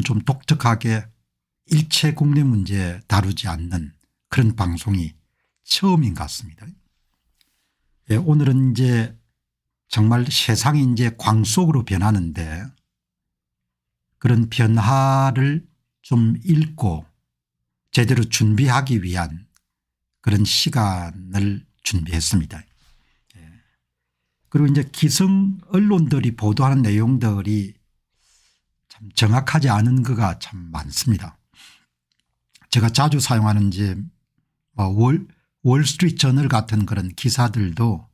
좀 독특하게 일체 국내 문제 다루지 않는 그런 방송이 처음인 것 같습니다. 예, 오늘은 이제 정말 세상이 이제 광 속으로 변하는데 그런 변화를 좀 읽고 제대로 준비하기 위한 그런 시간을 준비했습니다. 예. 그리고 이제 기성 언론들이 보도하는 내용들이 참 정확하지 않은 거가 참 많습니다. 제가 자주 사용하는 이제 월스트리트 저널 같은 그런 기사들도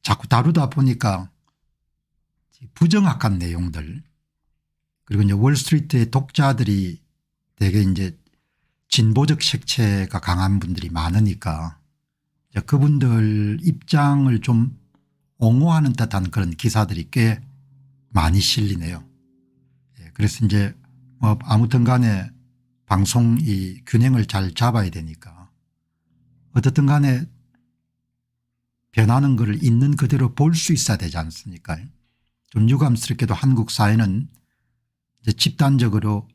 자꾸 다루다 보니까 부정확한 내용들, 그리고 이제 월스트리트의 독자들이 되게 이제 진보적 색채가 강한 분들이 많으니까 그분들 입장을 좀 옹호하는 듯한 그런 기사들이 꽤 많이 실리네요. 그래서 이제 아무튼 간에 방송 이 균형을 잘 잡아야 되니까 어떻든 간에 변하는 것을 있는 그대로 볼 수 있어야 되지 않습니까? 좀 유감스럽게도 한국 사회는 이제 집단적으로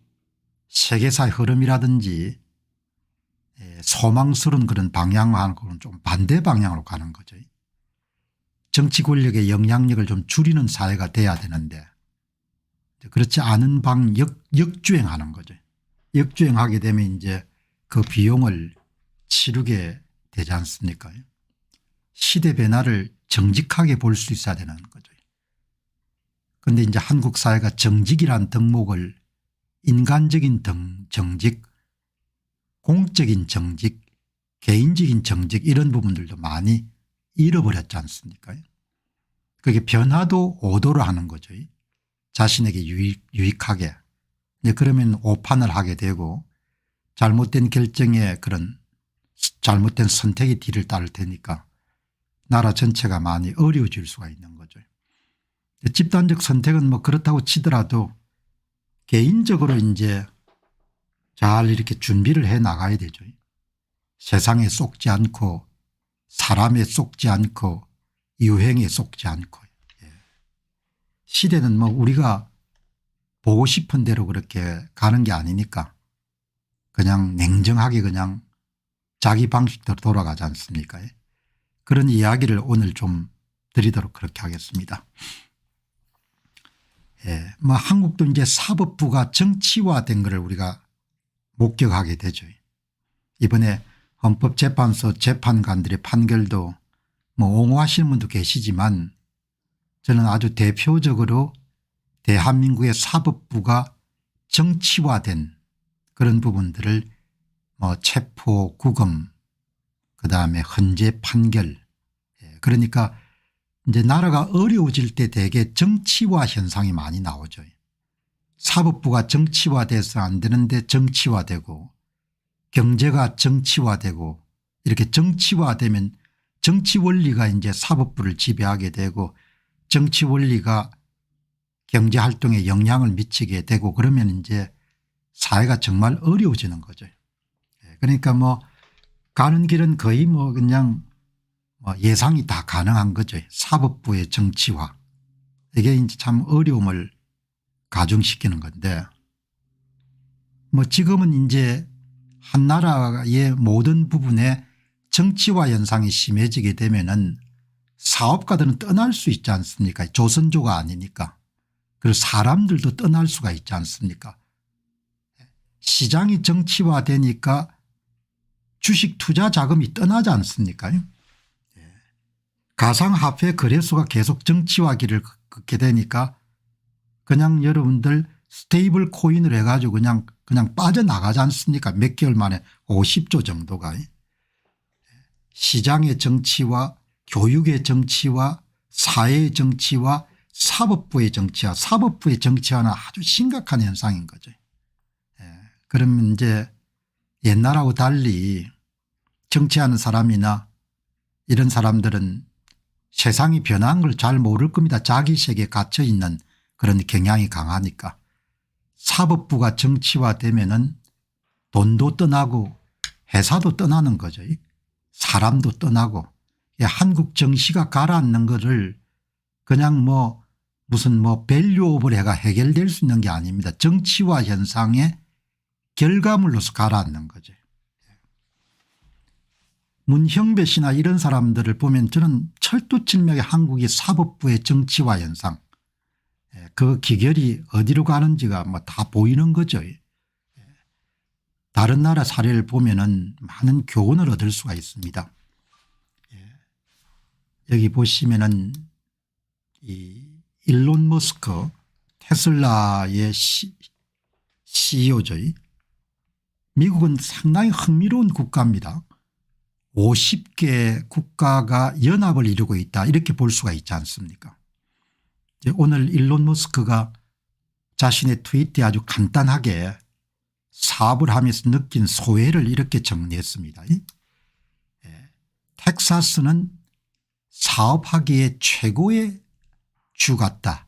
세계사의 흐름이라든지 소망스러운 그런 방향하고는 좀 반대 방향으로 가는 거죠. 정치 권력의 영향력을 좀 줄이는 사회가 돼야 되는데 그렇지 않은 역주행하는 거죠. 역주행하게 되면 이제 그 비용을 치르게 되지 않습니까? 시대 변화를 정직하게 볼 수 있어야 되는 거죠. 그런데 이제 한국 사회가 정직이란 덕목을 인간적인 정직, 공적인 정직, 개인적인 정직 이런 부분들도 많이 잃어버렸지 않습니까? 그게 변화도 오도를 하는 거죠. 자신에게 유익하게. 그러면 오판을 하게 되고 잘못된 결정에 그런 잘못된 선택이 뒤를 따를 테니까 나라 전체가 많이 어려워질 수가 있는 거죠. 집단적 선택은 뭐 그렇다고 치더라도 개인적으로 이제 잘 이렇게 준비를 해 나가야 되죠. 세상에 속지 않고 사람에 속지 않고 유행에 속지 않고. 시대는 뭐 우리가 보고 싶은 대로 그렇게 가는 게 아니니까 그냥 냉정하게 그냥 자기 방식대로 돌아가지 않습니까? 그런 이야기를 오늘 좀 드리도록 그렇게 하겠습니다. 예, 뭐 한국도 이제 사법부가 정치화된 것을 우리가 목격하게 되죠. 이번에 헌법재판소 재판관들의 판결도 뭐 옹호하시는 분도 계시지만 저는 아주 대표적으로 대한민국의 사법부가 정치화된 그런 부분들을 뭐 체포 구금 그다음에 헌재 판결, 그러니까 이제 나라가 어려워질 때 대개 정치화 현상이 많이 나오죠. 사법부가 정치화돼서 안 되는데 정치화되고 경제가 정치화되고 이렇게 정치화되면 정치 원리가 이제 사법부를 지배하게 되고 정치 원리가 경제 활동에 영향을 미치게 되고 그러면 이제 사회가 정말 어려워지는 거죠. 그러니까 뭐 가는 길은 거의 뭐 그냥 예상이 다 가능한 거죠. 사법부의 정치화. 이게 이제 참 어려움을 가중시키는 건데 뭐 지금은 이제 한 나라의 모든 부분에 정치화 현상이 심해지게 되면은 사업가들은 떠날 수 있지 않습니까? 조선조가 아니니까. 그리고 사람들도 떠날 수가 있지 않습니까? 시장이 정치화되니까 주식 투자 자금이 떠나지 않습니까? 가상화폐 거래소가 계속 정치화기를 걷게 되니까 그냥 여러분들 스테이블 코인을 해가지고 그냥 빠져나가지 않습니까? 몇 개월 만에 50조 정도가. 시장의 정치화, 교육의 정치화, 사회의 정치화, 사법부의 정치화, 사법부의 정치화는 아주 심각한 현상인 거죠. 그러면 이제 옛날하고 달리 정치하는 사람이나 이런 사람들은 세상이 변한 걸 잘 모를 겁니다. 자기 세계에 갇혀 있는 그런 경향이 강하니까. 사법부가 정치화되면은 돈도 떠나고 회사도 떠나는 거죠. 사람도 떠나고 한국 정시가 가라앉는 거를 그냥 뭐 무슨 뭐 밸류 오브 해가 해결될 수 있는 게 아닙니다. 정치화 현상의 결과물로서 가라앉는 거죠. 문형배 씨나 이런 사람들을 보면 저는 철두철미하게 한국의 사법부의 정치화 현상 그 기결이 어디로 가는지가 뭐 다 보이는 거죠. 다른 나라 사례를 보면은 많은 교훈을 얻을 수가 있습니다. 여기 보시면은 이 일론 머스크 테슬라의 CEO죠. 미국은 상당히 흥미로운 국가입니다. 50개 국가가 연합을 이루고 있다 이렇게 볼 수가 있지 않습니까? 오늘 일론 머스크가 자신의 트위터에 아주 간단하게 사업을 하면서 느낀 소회를 이렇게 정리했습니다. 텍사스는 사업하기에 최고의 주 같다.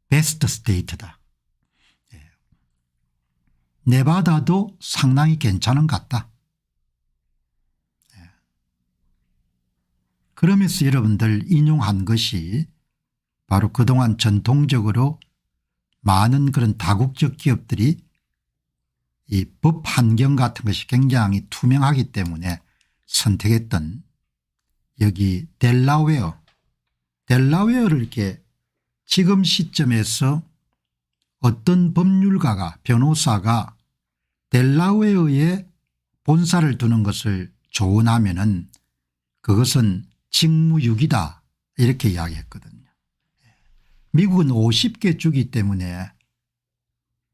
베스트 스테이트다. 네바다도 상당히 괜찮은 것 같다. 그러면서 여러분들 인용한 것이 바로 그동안 전통적으로 많은 그런 다국적 기업들이 이 법 환경 같은 것이 굉장히 투명하기 때문에 선택했던 여기 델라웨어를 이렇게 지금 시점에서 어떤 법률가가 변호사가 델라웨어에 본사를 두는 것을 조언하면은 그것은 직무유기다 이렇게 이야기했거든요. 미국은 50개 주기 때문에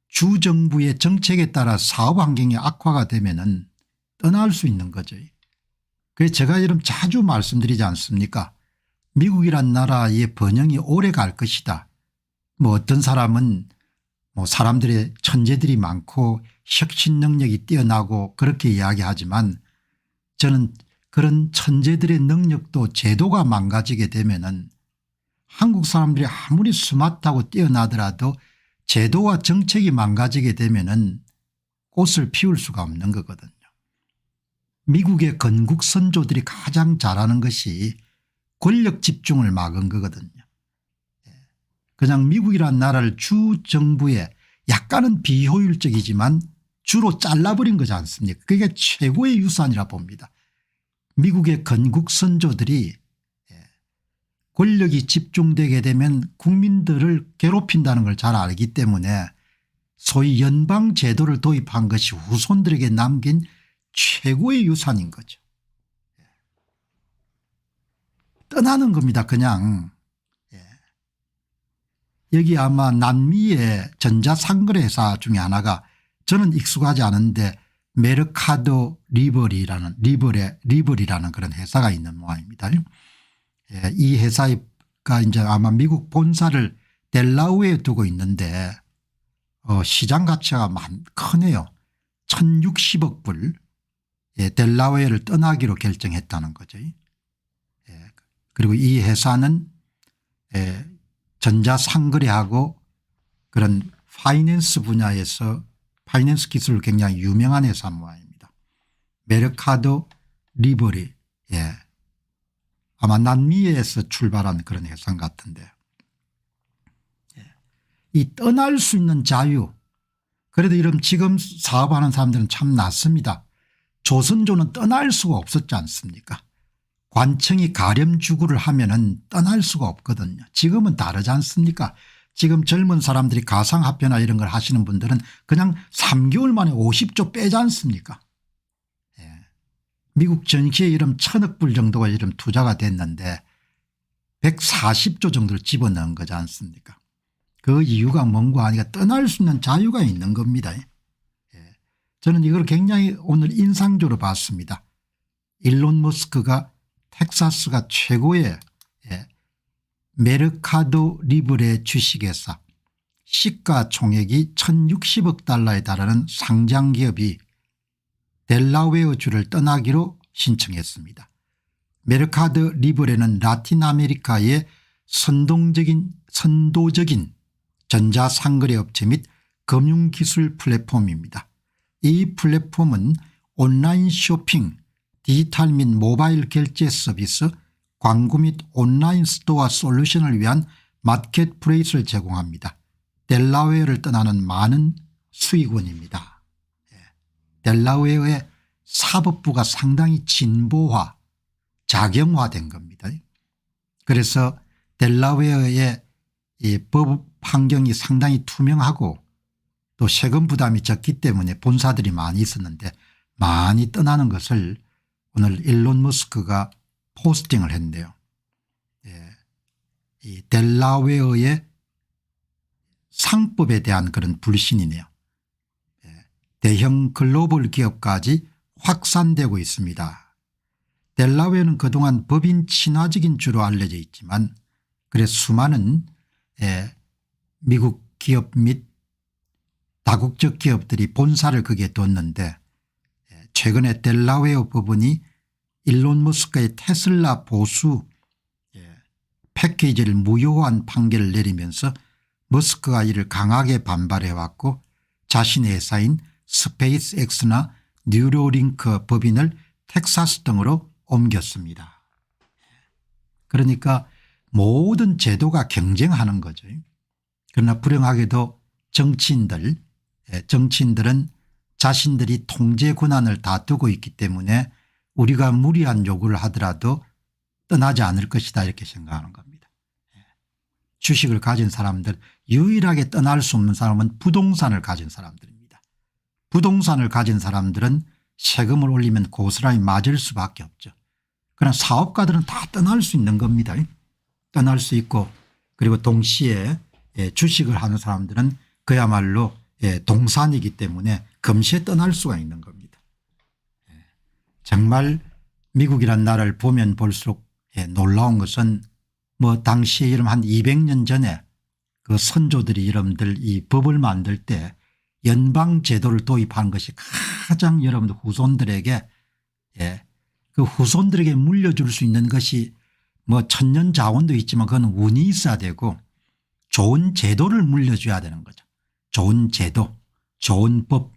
주정부의 정책에 따라 사업 환경이 악화가 되면은 떠날 수 있는 거죠. 그래서 제가 여러분 자주 말씀드리지 않습니까? 미국이란 나라의 번영이 오래 갈 것이다. 뭐 어떤 사람은 뭐 사람들의 천재들이 많고 혁신 능력이 뛰어나고 그렇게 이야기하지만 저는 그런 천재들의 능력도 제도가 망가지게 되면은 한국 사람들이 아무리 스마트하고 뛰어나더라도 제도와 정책이 망가지게 되면은 꽃을 피울 수가 없는 거거든요. 미국의 건국 선조들이 가장 잘하는 것이 권력 집중을 막은 거거든요. 그냥 미국이라는 나라를 주 정부에 약간은 비효율적이지만 주로 잘라버린 거지 않습니까? 그게 최고의 유산이라 봅니다. 미국의 건국 선조들이 권력이 집중되게 되면 국민들을 괴롭힌다는 걸 잘 알기 때문에 소위 연방 제도를 도입한 것이 후손들에게 남긴 최고의 유산인 거죠. 떠나는 겁니다. 그냥. 여기 아마 남미의 전자상거래 회사 중에 하나가 저는 익숙하지 않은데 메르카도 리버리라는 그런 회사가 있는 모양입니다. 이 회사가 이제 아마 미국 본사를 델라웨어에 두고 있는데 시장 가치가 크네요. 1060억 불 델라웨어를 떠나기로 결정했다는 거죠. 그리고 이 회사는 전자상거래하고 그런 파이낸스 분야에서 파이낸스 기술로 굉장히 유명한 회사 모양입니다. 메르카도 리버리 아마 남미에서 출발한 그런 회사 같은데 이 떠날 수 있는 자유 그래도 이런 지금 사업하는 사람들은 참 낫습니다. 조선조는 떠날 수가 없었지 않습니까? 관청이 가렴주구를 하면은 떠날 수가 없거든요. 지금은 다르지 않습니까? 지금 젊은 사람들이 가상화폐나 이런 걸 하시는 분들은 그냥 3개월 만에 50조 빼지 않습니까? 미국 전시에 이런 1000억 불 정도가 이런 투자가 됐는데 140조 정도를 집어넣은 거지 않습니까? 그 이유가 뭔가 하니까 떠날 수 있는 자유가 있는 겁니다. 저는 이걸 굉장히 오늘 인상적으로 봤습니다. 일론 머스크가 텍사스가 최고의 메르카도 리브레 주식회사 시가총액이 1060억 달러에 달하는 상장기업이 델라웨어주를 떠나기로 신청했습니다. 메르카도 리브레는 라틴 아메리카의 선도적인 전자상거래 업체 및 금융기술 플랫폼입니다. 이 플랫폼은 온라인 쇼핑, 디지털 및 모바일 결제 서비스, 광고 및 온라인 스토어 솔루션을 위한 마켓플레이스를 제공합니다. 델라웨어를 떠나는 많은 수익원입니다. 델라웨어의 사법부가 상당히 진보화 작용화된 겁니다. 그래서 델라웨어의 이 법 환경이 상당히 투명하고 또 세금 부담이 적기 때문에 본사들이 많이 있었는데 많이 떠나는 것을 오늘 일론 머스크가 포스팅을 했는데요. 이 델라웨어의 상법에 대한 그런 불신이네요. 대형 글로벌 기업까지 확산되고 있습니다. 델라웨어는 그동안 법인 친화적인 주로 알려져 있지만 그래서 수많은 미국 기업 및 다국적 기업들이 본사를 거기에 뒀는데 최근에 델라웨어 법원이 일론 머스크의 테슬라 보수 패키지를 무효한 판결을 내리면서 머스크가 이를 강하게 반발해왔고 자신의 회사인 스페이스X나 뉴로링크 법인을 텍사스 등으로 옮겼습니다. 그러니까 모든 제도가 경쟁하는 거죠. 그러나 불행하게도 정치인들은 자신들이 통제 권한을 다 두고 있기 때문에 우리가 무리한 요구를 하더라도 떠나지 않을 것이다 이렇게 생각하는 겁니다. 주식을 가진 사람들 유일하게 떠날 수 없는 사람은 부동산을 가진 사람들입니다. 부동산을 가진 사람들은 세금을 올리면 고스란히 맞을 수밖에 없죠. 그러나 사업가들은 다 떠날 수 있는 겁니다. 떠날 수 있고 그리고 동시에 주식을 하는 사람들은 그야말로 동산이기 때문에 금세 떠날 수가 있는 겁니다. 정말 미국이라는 나라를 보면 볼수록 놀라운 것은 뭐 당시에 여러분 한 200년 전에 그 선조들이 여러분들 이 법을 만들 때 연방 제도를 도입한 것이 가장 여러분들 후손들에게 그 후손들에게 물려줄 수 있는 것이 뭐 천년 자원도 있지만 그건 운이 있어야 되고 좋은 제도를 물려줘야 되는 거죠. 좋은 제도 좋은 법.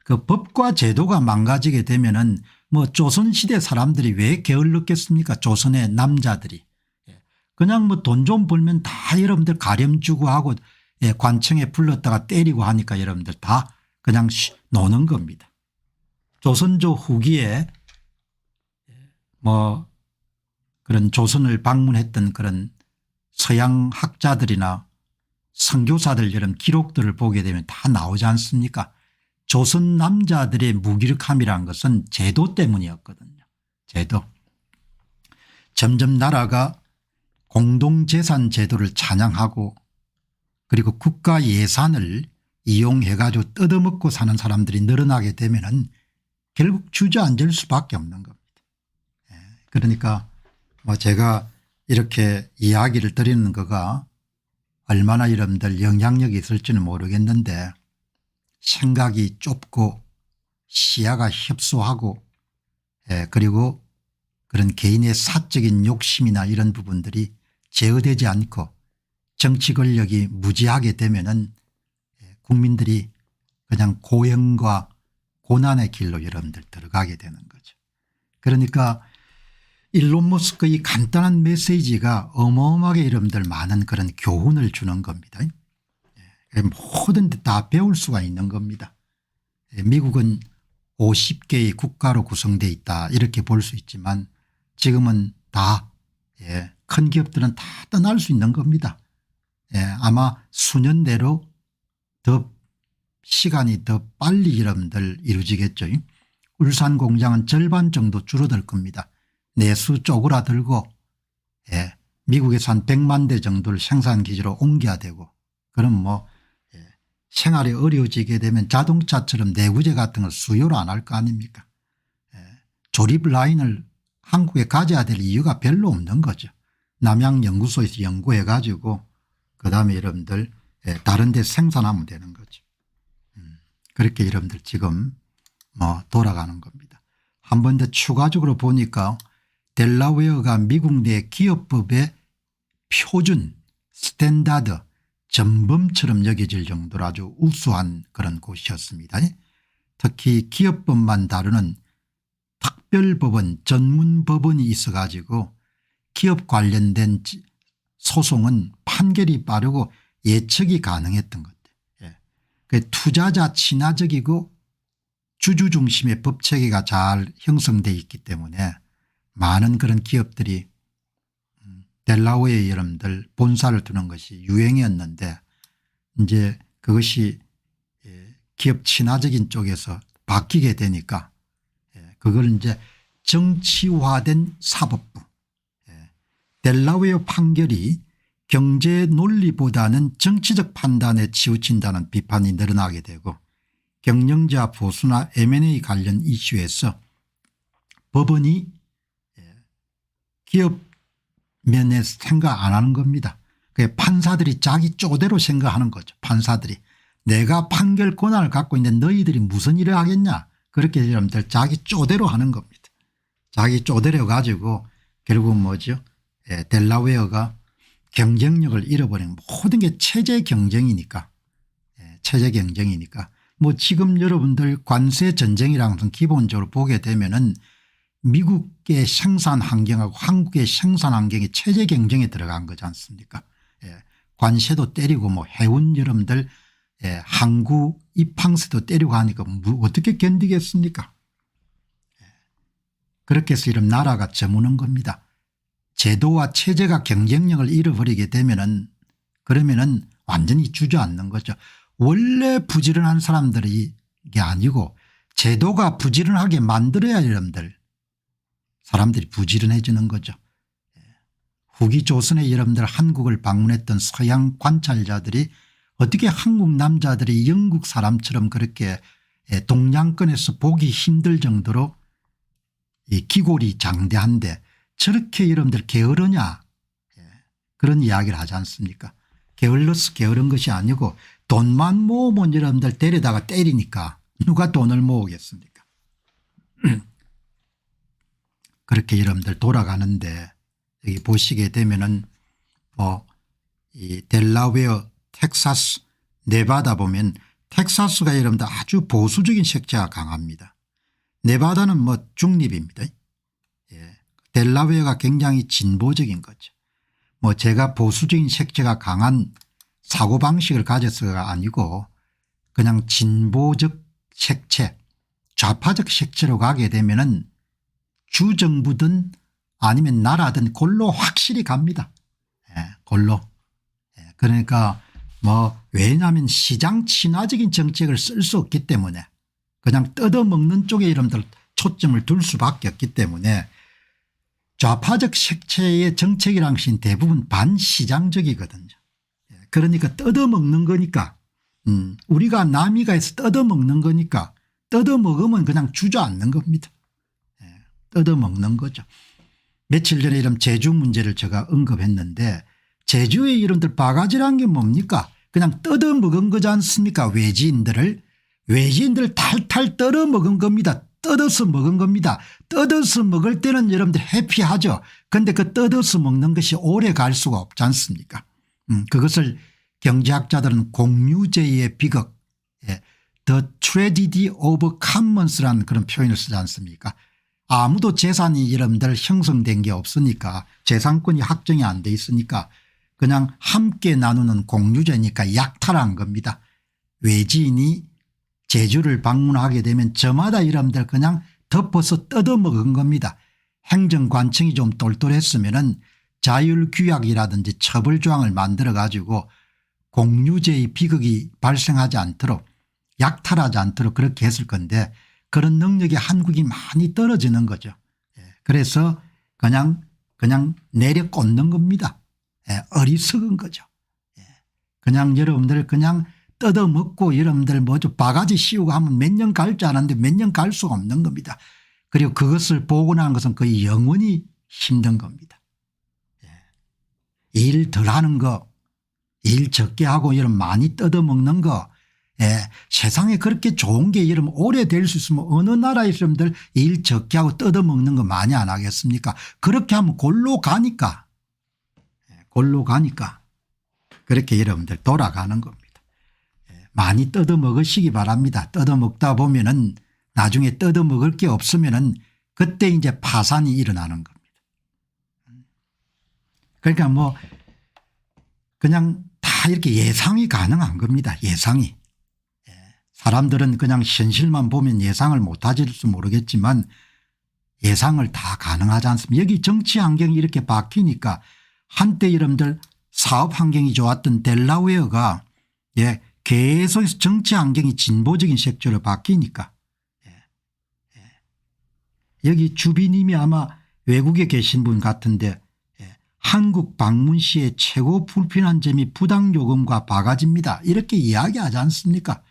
그 법과 제도가 망가지게 되면은 뭐 조선시대 사람들이 왜 게을렀겠습니까? 조선의 남자들이. 그냥 뭐 돈 좀 벌면 다 여러분들 가렴 주고 하고 관청에 불렀다가 때리고 하니까 여러분들 다 그냥 노는 겁니다. 조선조 후기에 뭐 그런 조선을 방문했던 그런 서양 학자들이나 선교사들 이런 기록들을 보게 되면 다 나오지 않습니까? 조선 남자들의 무기력함이라는 것은 제도 때문이었거든요. 제도. 점점 나라가 공동재산 제도를 찬양하고 그리고 국가 예산을 이용해 가지고 뜯어먹고 사는 사람들이 늘어나게 되면은 결국 주저앉을 수밖에 없는 겁니다. 그러니까 뭐 제가 이렇게 이야기를 드리는 거가 얼마나 여러분들 영향력이 있을지는 모르겠는데 생각이 좁고 시야가 협소하고 그리고 그런 개인의 사적인 욕심이나 이런 부분들이 제어되지 않고 정치 권력이 무지하게 되면은 국민들이 그냥 고형과 고난의 길로 여러분들 들어가게 되는 거죠. 그러니까 일론 머스크의 간단한 메시지가 어마어마하게 여러분들 많은 그런 교훈을 주는 겁니다. 모든 데 다 배울 수가 있는 겁니다. 미국은 50개의 국가로 구성되어 있다 이렇게 볼 수 있지만 지금은 다 큰 기업들은 다 떠날 수 있는 겁니다. 아마 수년 내로 더 시간이 더 빨리 여러분들 이루어지겠죠. 울산 공장은 절반 정도 줄어들 겁니다. 내수 쪼그라들고 미국에서 한 100만 대 정도를 생산기지로 옮겨야 되고 그럼 뭐 생활이 어려워지게 되면 자동차처럼 내구재 같은 걸 수요를 안 할 거 아닙니까? 조립 라인을 한국에 가져야 될 이유가 별로 없는 거죠. 남양연구소에서 연구해 가지고 그다음에 여러분들 다른 데 생산하면 되는 거죠. 그렇게 여러분들 지금 뭐 돌아가는 겁니다. 한 번 더 추가적으로 보니까 델라웨어가 미국 내 기업법의 표준 스탠다드 전범처럼 여겨질 정도로 아주 우수한 그런 곳이었습니다. 특히 기업법만 다루는 특별법원 전문법원이 있어 가지고 기업 관련된 소송은 판결이 빠르고 예측이 가능했던 것. 예. 그 투자자 친화적이고 주주 중심의 법체계가 잘 형성되어 있기 때문에 많은 그런 기업들이 델라웨어 여러분들 본사를 두는 것이 유행이었는데 이제 그것이 기업 친화적인 쪽에서 바뀌게 되니까 그걸 이제 정치화된 사법부 델라웨어 판결이 경제 논리보다는 정치적 판단에 치우친다는 비판이 늘어나게 되고 경영자 보수나 M&A 관련 이슈에서 법원이 기업 면에 생각 안 하는 겁니다. 판사들이 자기 쪼대로 생각하는 거죠. 판사들이 내가 판결 권한을 갖고 있는데 너희들이 무슨 일을 하겠냐 그렇게 여러분들 자기 쪼대로 하는 겁니다. 자기 쪼대로 가지고 결국 뭐죠. 델라웨어가 경쟁력을 잃어버린 모든 게 체제 경쟁이니까 체제 경쟁이니까 뭐 지금 여러분들 관세 전쟁이라는 것은 기본적으로 보게 되면은 미국의 생산 환경하고 한국의 생산 환경이 체제 경쟁에 들어간 거지 않습니까? 관세도 때리고 뭐 해운 여러분들 항구 입항세도 때리고 하니까 어떻게 견디겠습니까? 그렇게 해서 이런 나라가 저무는 겁니다. 제도와 체제가 경쟁력을 잃어버리게 되면은 그러면은 완전히 주저앉는 거죠. 원래 부지런한 사람들이 이게 아니고 제도가 부지런하게 만들어야 여러분들 사람들이 부지런해지는 거죠. 후기 조선에 여러분들 한국을 방문했던 서양 관찰자들이 어떻게 한국 남자들이 영국 사람처럼 그렇게 동양권에서 보기 힘들 정도로 이 기골이 장대한데 저렇게 여러분들 게으르냐 그런 이야기를 하지 않습니까? 게을러서 게으른 것이 아니고 돈만 모으면 여러분들 데려다가 때리니까 누가 돈을 모으겠습니까? 그렇게 여러분들 돌아가는데 여기 보시게 되면은 뭐 이 델라웨어 텍사스 네바다 보면 텍사스가 여러분들 아주 보수적인 색채가 강합니다. 네바다는 뭐 중립입니다. 델라웨어가 굉장히 진보적인 거죠. 뭐 제가 보수적인 색채가 강한 사고방식을 가져서가 아니고 그냥 진보적 색채 좌파적 색채로 가게 되면은 주정부든 아니면 나라든 골로 확실히 갑니다. 골로. 그러니까 뭐 왜냐하면 시장 친화적인 정책을 쓸 수 없기 때문에 그냥 뜯어먹는 쪽에 여러분들 초점을 둘 수밖에 없기 때문에 좌파적 색채의 정책이라는 것이 대부분 반시장적이거든요. 그러니까 뜯어먹는 거니까 우리가 남이가에서 뜯어먹는 거니까 뜯어먹으면 그냥 주저앉는 겁니다. 뜯어먹는 거죠. 며칠 전에 이런 제주 문제를 제가 언급했는데 제주의 이름들 바가지란 게 뭡니까? 그냥 뜯어먹은 거지 않습니까? 외지인들을 탈탈 뜯어먹은 겁니다. 뜯어서 먹은 겁니다. 뜯어서 먹을 때는 여러분들 해피하죠. 그런데 그 뜯어서 먹는 것이 오래 갈 수가 없지 않습니까? 그것을 경제학자들은 공유제의 비극 The Tragedy of Commons라는 그런 표현을 쓰지 않습니까? 아무도 재산이 여러분들 형성된 게 없으니까 재산권이 확정이 안 돼 있으니까 그냥 함께 나누는 공유제니까 약탈한 겁니다. 외지인이 제주를 방문하게 되면 저마다 여러분들 그냥 덮어서 뜯어먹은 겁니다. 행정관청이 좀 똘똘했으면은 자율규약이라든지 처벌조항을 만들어 가지고 공유제의 비극이 발생하지 않도록 약탈하지 않도록 그렇게 했을 건데 그런 능력이 한국이 많이 떨어지는 거죠. 그래서 그냥 내려 꽂는 겁니다. 어리석은 거죠. 그냥 여러분들 그냥 뜯어먹고 여러분들 뭐죠 바가지 씌우고 하면 몇 년 갈 줄 알았는데 몇 년 갈 수가 없는 겁니다. 그리고 그것을 복원하는 것은 거의 영원히 힘든 겁니다. 일 덜 하는 거 일 적게 하고 이런 많이 뜯어먹는 거 세상에 그렇게 좋은 게 이러면 오래 될 수 있으면 어느 나라의 사람들 일 적게 하고 뜯어먹는 거 많이 안 하겠습니까? 그렇게 하면 골로 가니까 그렇게 여러분들 돌아가는 겁니다. 많이 뜯어먹으시기 바랍니다. 뜯어먹다 보면은 나중에 뜯어먹을 게 없으면은 그때 이제 파산이 일어나는 겁니다. 그러니까 뭐 그냥 다 이렇게 예상이 가능한 겁니다. 예상이. 사람들은 그냥 현실만 보면 예상을 못할지 모르겠지만 예상을 다 가능하지 않습니까? 여기 정치 환경이 이렇게 바뀌니까 한때 여러분들 사업 환경이 좋았던 델라웨어가 계속 정치 환경이 진보적인 색조로 바뀌니까 여기 주비님이 아마 외국에 계신 분 같은데 한국 방문 시에 최고 불편한 점이 부당요금과 바가지입니다. 이렇게 이야기하지 않습니까?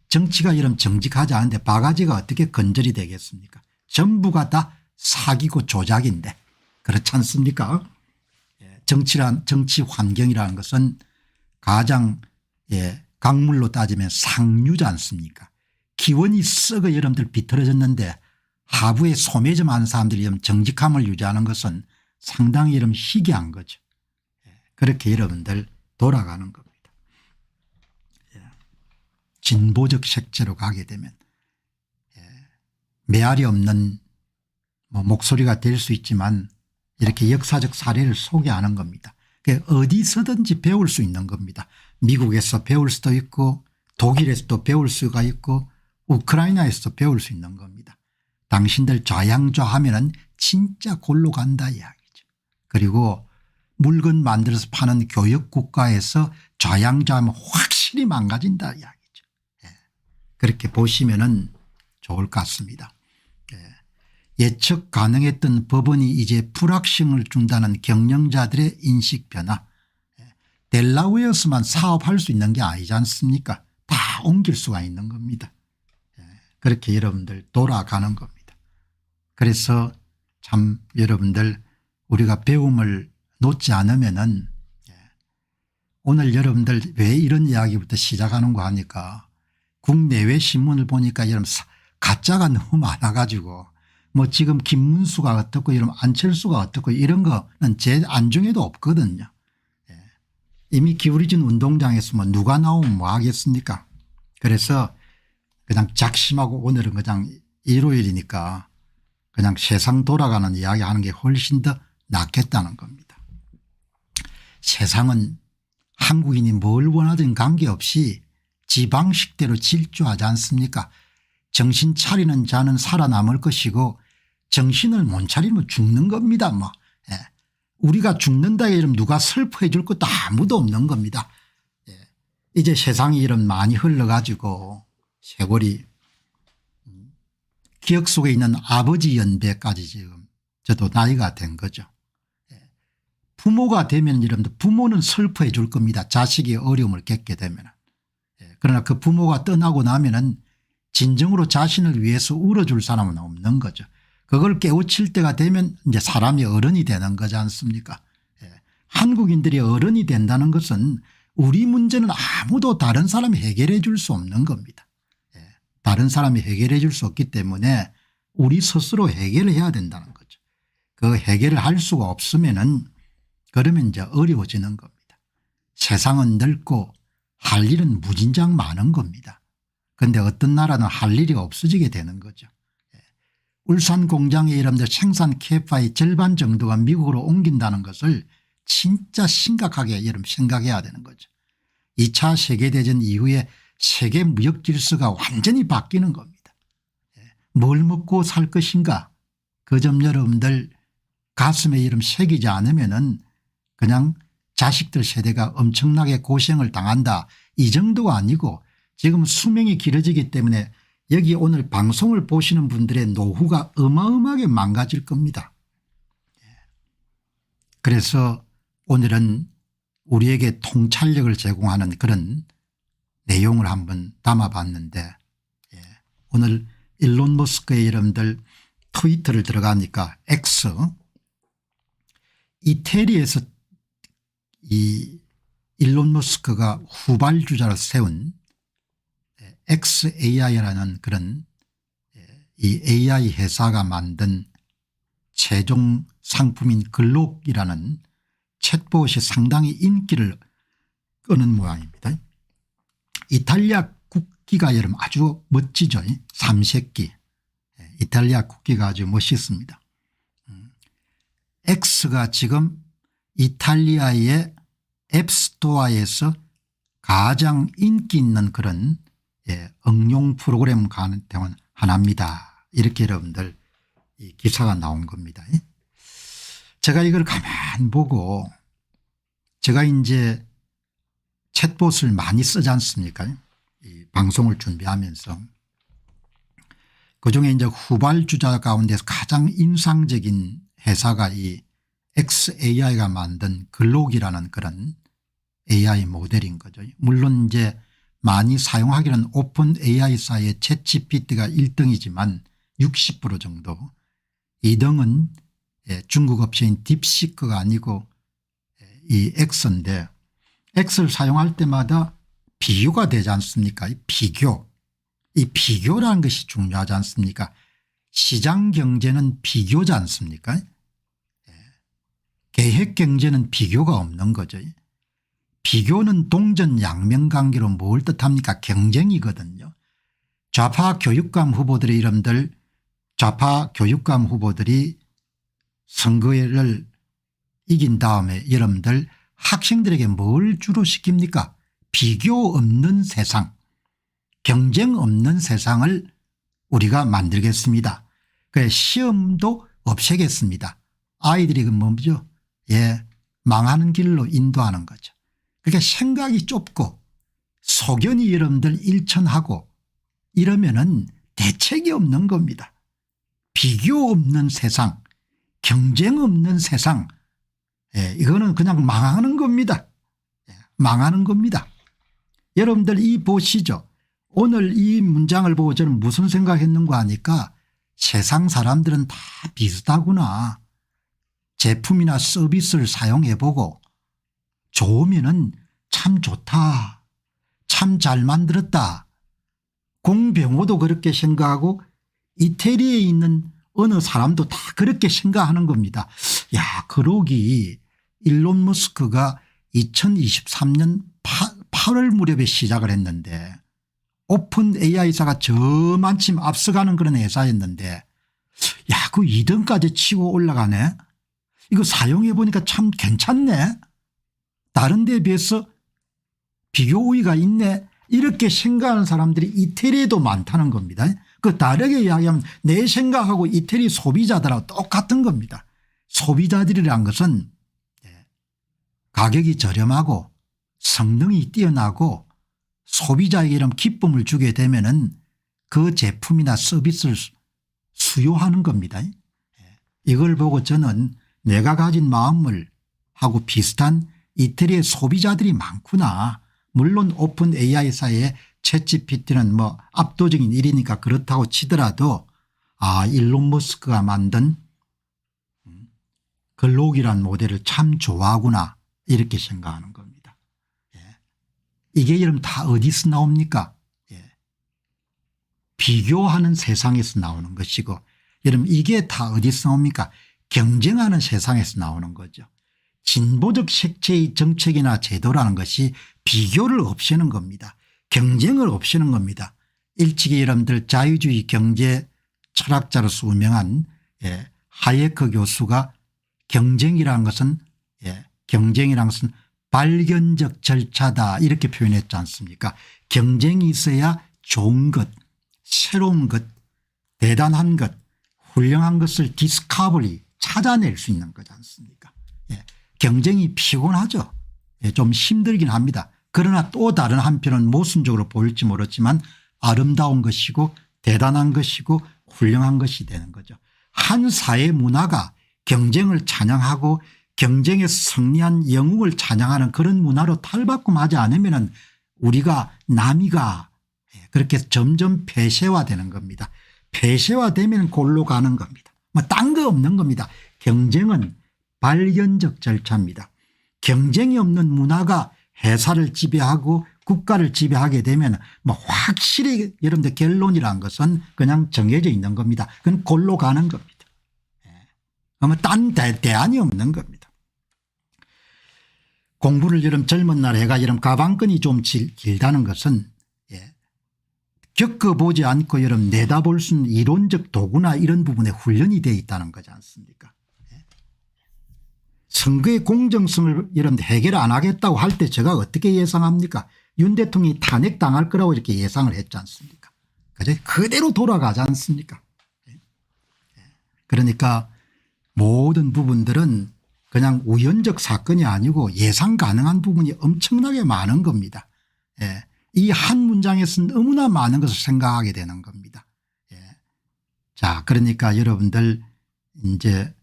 정치가 이런 정직하지 않은데 바가지가 어떻게 건절이 되겠습니까? 전부가 다 사기고 조작인데 그렇지 않습니까? 정치 환경이라는 것은 가장 강물로 따지면 상류지 않습니까? 기원이 썩어 여러분들 비틀어졌는데 하부에 소매 좀 하는 사람들이 정직함을 유지하는 것은 상당히 여러분 희귀한 거죠. 그렇게 여러분들 돌아가는 겁니다. 진보적 색채로 가게 되면 메아리 없는 목소리가 될 수 있지만 이렇게 역사적 사례를 소개하는 겁니다. 어디서든지 배울 수 있는 겁니다. 미국에서 배울 수도 있고 독일에서도 배울 수가 있고 우크라이나에서도 배울 수 있는 겁니다. 당신들 좌양좌하면 진짜 골로 간다 이야기죠. 그리고 물건 만들어서 파는 교역국가에서 좌양좌하면 확실히 망가진다 이야기죠. 그렇게 보시면 좋을 것 같습니다. 예측 가능했던 법원이 이제 불확실성을 준다는 경영자들의 인식 변화. 델라웨어에서만 사업할 수 있는 게 아니지 않습니까? 다 옮길 수가 있는 겁니다. 그렇게 여러분들 돌아가는 겁니다. 그래서 참 여러분들 우리가 배움을 놓지 않으면은 오늘 여러분들 왜 이런 이야기부터 시작하는가 하니까 국내외 신문을 보니까 여러분 가짜가 너무 많아 가지고 뭐 지금 김문수가 어떻고 이런 안철수가 어떻고 이런 거는 제 안중에도 없거든요. 이미 기울어진 운동장에서 뭐 누가 나오면 뭐 하겠습니까? 그래서 그냥 작심하고 오늘은 그냥 일요일이니까 그냥 세상 돌아가는 이야기 하는 게 훨씬 더 낫겠다는 겁니다. 세상은 한국인이 뭘 원하든 관계없이 지 방식대로 질주하지 않습니까? 정신 차리는 자는 살아남을 것이고 정신을 못 차리면 죽는 겁니다. 뭐. 우리가 죽는다 이러면 누가 슬퍼해 줄 것도 아무도 없는 겁니다. 이제 세상이 이런 많이 흘러가지고 세월이 기억 속에 있는 아버지 연배까지 지금 저도 나이가 된 거죠. 부모가 되면 여러분들 부모는 슬퍼해 줄 겁니다. 자식이 어려움을 겪게 되면. 그러나 그 부모가 떠나고 나면은 진정으로 자신을 위해서 울어줄 사람은 없는 거죠. 그걸 깨우칠 때가 되면 이제 사람이 어른이 되는 거지 않습니까? 한국인들이 어른이 된다는 것은 우리 문제는 아무도 다른 사람이 해결해 줄 수 없는 겁니다. 다른 사람이 해결해 줄 수 없기 때문에 우리 스스로 해결을 해야 된다는 거죠. 그 해결을 할 수가 없으면은 그러면 이제 어려워지는 겁니다. 세상은 넓고 할 일은 무진장 많은 겁니다. 그런데 어떤 나라는 할 일이 없어지게 되는 거죠. 울산 공장의 여러분들 생산 캐파의 절반 정도가 미국으로 옮긴다는 것을 진짜 심각하게 여러분 생각해야 되는 거죠. 2차 세계대전 이후에 세계 무역 질서가 완전히 바뀌는 겁니다. 뭘 먹고 살 것인가 그 점 여러분들 가슴에 이름 새기지 않으면은 그냥 자식들 세대가 엄청나게 고생을 당한다 이 정도가 아니고 지금 수명이 길어지기 때문에 여기 오늘 방송을 보시는 분들의 노후가 어마어마하게 망가질 겁니다. 그래서 오늘은 우리에게 통찰력을 제공하는 그런 내용을 한번 담아봤는데 오늘 일론 머스크의 여러분들 트위터를 들어가니까 X 이태리에서 이 일론 머스크가 후발주자로 세운 XAI라는 그런 이 AI 회사가 만든 최종 상품인 글록이라는 챗봇이 상당히 인기를 끄는 모양입니다. 이탈리아 국기가 여러분 아주 멋지죠. 삼색기 이탈리아 국기가 아주 멋있습니다. X가 지금 이탈리아의 앱스토어에서 가장 인기 있는 그런 응용 프로그램 가운데 하나입니다. 이렇게 여러분들 이 기사가 나온 겁니다. 제가 이걸 가만 보고 제가 이제 챗봇을 많이 쓰지 않습니까? 이 방송을 준비하면서 그중에 이제 후발주자 가운데서 가장 인상적인 회사가 이 XAI가 만든 글록이라는 그런 AI 모델인 거죠. 물론 이제 많이 사용하기는 오픈 AI사의 챗GPT가 1등이지만 60% 정도, 2등은 중국 업체인 딥시크가 아니고 이 X인데, X를 사용할 때마다 비교가 되지 않습니까? 이 비교라는 것이 중요하지 않습니까? 시장 경제는 비교지 않습니까? 계획 경제는 비교가 없는 거죠. 비교는 동전 양면관계로 뭘 뜻합니까? 경쟁이거든요. 좌파 교육감 후보들의 이름들, 좌파 교육감 후보들이 선거를 이긴 다음에 여러분들 학생들에게 뭘 주로 시킵니까? 비교 없는 세상, 경쟁 없는 세상을 우리가 만들겠습니다. 그래서 시험도 없애겠습니다. 아이들이 그 뭐죠? 망하는 길로 인도하는 거죠. 그러니까 생각이 좁고 소견이 여러분들 일천하고 이러면은 대책이 없는 겁니다. 비교 없는 세상, 경쟁 없는 세상, 이거는 그냥 망하는 겁니다. 망하는 겁니다. 여러분들 이 보시죠. 오늘 이 문장을 보고 저는 무슨 생각했는가 하니까 세상 사람들은 다 비슷하구나. 제품이나 서비스를 사용해보고 좋으면은 참 좋다, 참 잘 만들었다. 공병호도 그렇게 생각하고 이태리에 있는 어느 사람도 다 그렇게 생각하는 겁니다. 야, 그러기 일론 머스크가 2023년 8월 무렵에 시작을 했는데 오픈 AI사가 저만큼 앞서가는 그런 회사였는데 야, 그 2등까지 치고 올라가네. 이거 사용해 보니까 참 괜찮네. 다른 데에 비해서 비교 우위가 있네. 이렇게 생각하는 사람들이 이태리에도 많다는 겁니다. 그 다르게 이야기하면 내 생각하고 이태리 소비자들하고 똑같은 겁니다. 소비자들이란 것은 가격이 저렴하고 성능이 뛰어나고 소비자에게 이런 기쁨을 주게 되면은 그 제품이나 서비스를 수요하는 겁니다. 이걸 보고 저는 내가 가진 마음을 하고 비슷한 이태리의 소비자들이 많구나. 물론 오픈 AI사의 챗GPT는 뭐 압도적인 일이니까 그렇다고 치더라도 일론 머스크가 만든 글록이라는 모델을 참 좋아하구나 이렇게 생각하는 겁니다. 이게 여러분 다 어디서 나옵니까? 비교하는 세상에서 나오는 것이고 여러분 이게 다 어디서 나옵니까? 경쟁하는 세상에서 나오는 거죠. 진보적 색채의 정책이나 제도라는 것이 비교를 없애는 겁니다. 경쟁을 없애는 겁니다. 일찍이 여러분들 자유주의 경제 철학자로서 유명한 하예크 교수가 경쟁이라는 것은 발견적 절차다 이렇게 표현했지 않습니까? 경쟁이 있어야 좋은 것, 새로운 것, 대단한 것, 훌륭한 것을 디스커버리 찾아낼 수 있는 거지 않습니까? 경쟁이 피곤하죠. 좀 힘들긴 합니다. 그러나 또 다른 한편은 모순적으로 보일지 모르지만 아름다운 것이고 대단한 것이고 훌륭한 것이 되는 거죠. 한 사회 문화가 경쟁을 찬양하고 경쟁에서 승리한 영웅을 찬양하는 그런 문화로 탈바꿈하지 않으면 우리가 남이가 그렇게 점점 폐쇄화되는 겁니다. 폐쇄화되면 골로 가는 겁니다. 뭐 딴 거 없는 겁니다. 경쟁은 발견적 절차입니다. 경쟁이 없는 문화가 회사를 지배하고 국가를 지배하게 되면 뭐 확실히 여러분들 결론이란 것은 그냥 정해져 있는 겁니다. 그건 골로 가는 겁니다. 그러면 딴 대안이 없는 겁니다. 공부를 여러분 젊은 날 해가 여러분 가방끈이 좀 길다는 것은 겪어보지 않고 여러분 내다볼 수 있는 이론적 도구나 이런 부분에 훈련이 되어 있다는 거지 않습니까? 선거의 공정성을 여러분들 해결 안 하겠다고 할 때 제가 어떻게 예상합니까? 윤 대통령이 탄핵당할 거라고 이렇게 예상을 했지 않습니까? 그대로 돌아가지 않습니까? 그러니까 모든 부분들은 그냥 우연적 사건이 아니고 예상 가능한 부분이 엄청나게 많은 겁니다. 예. 이 한 문장에서 너무나 많은 것을 생각하게 되는 겁니다. 예. 자, 그러니까 여러분들 이제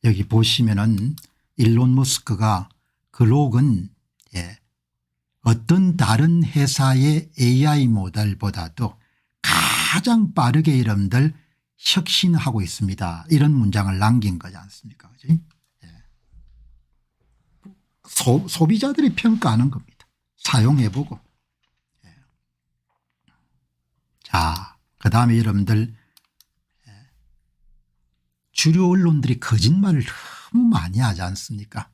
여기 보시면은 일론 머스크가 글록은 예, 어떤 다른 회사의 AI 모델보다도 가장 빠르게 여러분들 혁신하고 있습니다. 이런 문장을 남긴 거지 않습니까? 그치? 예. 소비자들이 평가하는 겁니다. 사용해보고. 예. 자, 그 다음에 여러분들 주류 언론들이 거짓말을 너무 많이 하지 않습니까?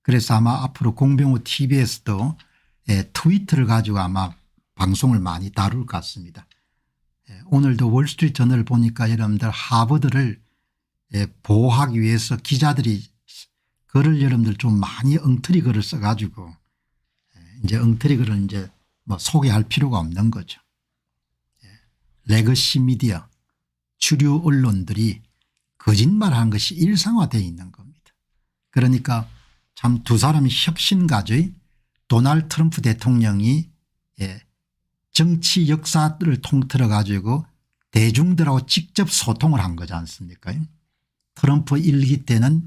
그래서 아마 앞으로 공병호 TV에서도 트위터를 가지고 아마 방송을 많이 다룰 것 같습니다. 오늘도 월스트리트 저널을 보니까 여러분들 하버드를 보호하기 위해서 기자들이 글을 여러분들 좀 많이 엉터리 글을 써가지고 이제 엉터리 글을 이제 뭐 소개할 필요가 없는 거죠. 레거시 미디어 주류 언론들이 거짓말하는 것이 일상화되어 있는 겁니다. 그러니까 참 두 사람이 혁신가죠. 도널드 트럼프 대통령이 정치 역사를 통틀어 가지고 대중들하고 직접 소통을 한 거지 않습니까? 트럼프 1기 때는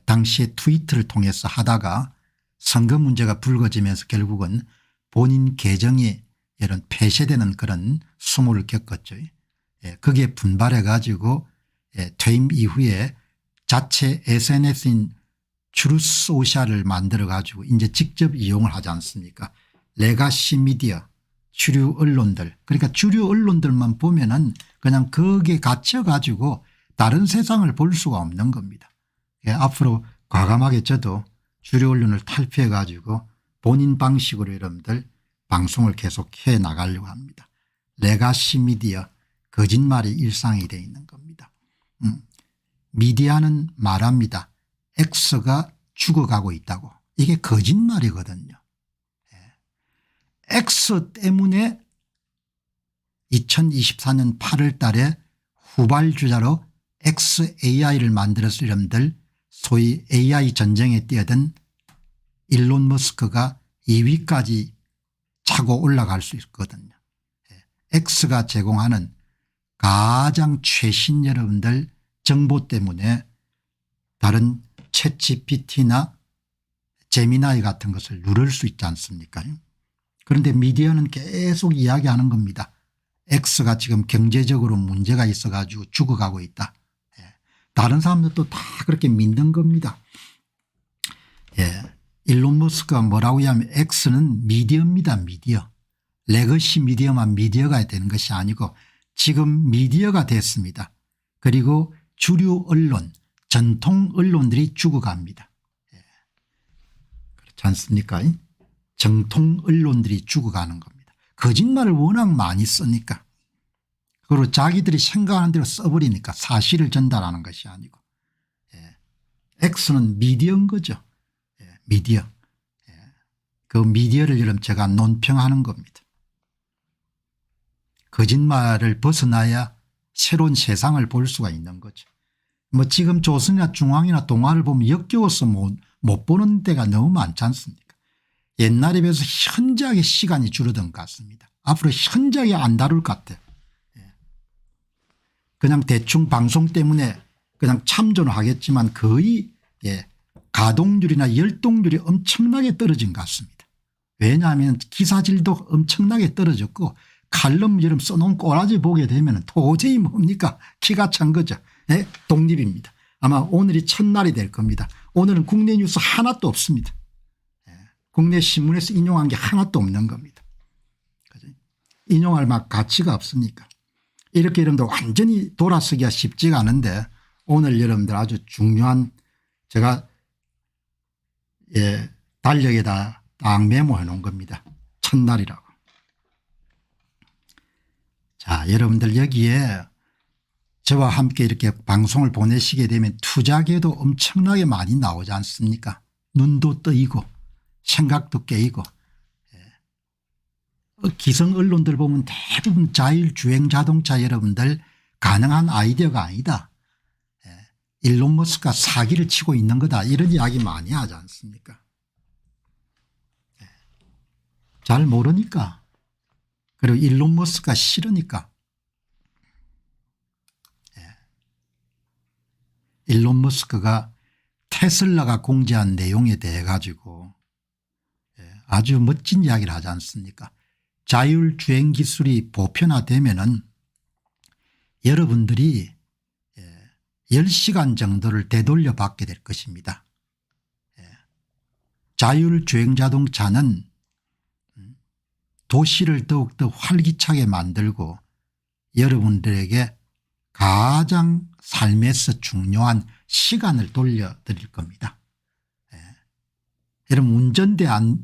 당시에 트위터를 통해서 하다가 선거 문제가 불거지면서 결국은 본인 계정이 이런 폐쇄되는 그런 수모를 겪었죠. 거기에 분발해 가지고 퇴임 이후에 자체 SNS인 트루스 소셜을 만들어 가지고 이제 직접 이용을 하지 않습니까? 레가시 미디어 주류 언론들, 그러니까 주류 언론들만 보면은 그냥 거기에 갇혀 가지고 다른 세상을 볼 수가 없는 겁니다. 앞으로 과감하게 저도 주류 언론을 탈피해 가지고 본인 방식으로 여러분들 방송을 계속해 나가려고 합니다. 레가시 미디어 거짓말이 일상이 되어 있는 겁니다. 미디어는 말합니다. X가 죽어가고 있다고. 이게 거짓말이거든요. X 때문에 2024년 8월 달에 후발주자로 XAI를 만들어서 여러분들 소위 AI 전쟁에 뛰어든 일론 머스크가 2위까지 차고 올라갈 수 있거든요. X가 제공하는 가장 최신 여러분들 정보 때문에 다른 챗GPT나 제미나이 같은 것을 누를 수 있지 않습니까? 그런데 미디어는 계속 이야기하는 겁니다. X가 지금 경제적으로 문제가 있어 가지고 죽어가고 있다. 다른 사람들도 다 그렇게 믿는 겁니다. 일론 머스크가 뭐라고 하면 X는 미디어입니다. 미디어. 레거시 미디어만 미디어가 되는 것이 아니고 지금 미디어가 됐습니다. 그리고 주류 언론 전통 언론들이 죽어갑니다. 그렇지 않습니까? 정통 언론들이 죽어가는 겁니다. 거짓말을 워낙 많이 쓰니까. 그리고 자기들이 생각하는 대로 써버리니까 사실을 전달하는 것이 아니고. X는 미디어인 거죠. 미디어. 그 미디어를 여러분 제가 논평하는 겁니다. 거짓말을 벗어나야 새로운 세상을 볼 수가 있는 거죠. 뭐 지금 조선이나 중앙이나 동아를 보면 역겨워서 못 보는 데가 너무 많지 않습니까? 옛날에 비해서 현저하게 시간이 줄어든 것 같습니다. 앞으로 현저하게 안 다룰 것 같아요. 그냥 대충 방송 때문에 그냥 참조는 하겠지만 거의 가동률이나 열동률이 엄청나게 떨어진 것 같습니다. 왜냐하면 기사질도 엄청나게 떨어졌고 칼럼 여름 써놓은 꼬라지 보게 되면 도저히 뭡니까 기가 찬 거죠. 독립입니다. 아마 오늘이 첫날이 될 겁니다. 오늘은 국내 뉴스 하나도 없습니다. 국내 신문에서 인용한 게 하나도 없는 겁니다. 인용할 막 가치가 없으니까. 이렇게 여러분들 완전히 돌아서기가 쉽지가 않은데 오늘 여러분들 아주 중요한 제가 달력에다 딱 메모해 놓은 겁니다. 첫날이라고. 자, 여러분들 여기에 저와 함께 이렇게 방송을 보내시게 되면 투자계도 엄청나게 많이 나오지 않습니까? 눈도 뜨이고 생각도 깨이고. 기성 언론들 보면 대부분 자율주행 자동차 여러분들 가능한 아이디어가 아니다. 일론 머스크가 사기를 치고 있는 거다 이런 이야기 많이 하지 않습니까? 잘 모르니까. 그리고 일론 머스크가 싫으니까. 일론 머스크가 테슬라가 공개한 내용에 대해 가지고 아주 멋진 이야기를 하지 않습니까? 자율주행 기술이 보편화되면은 여러분들이 10시간 정도를 되돌려 받게 될 것입니다. 자율주행 자동차는 도시를 더욱더 활기차게 만들고 여러분들에게 가장 삶에서 중요한 시간을 돌려드릴 겁니다. 여러분 운전대 안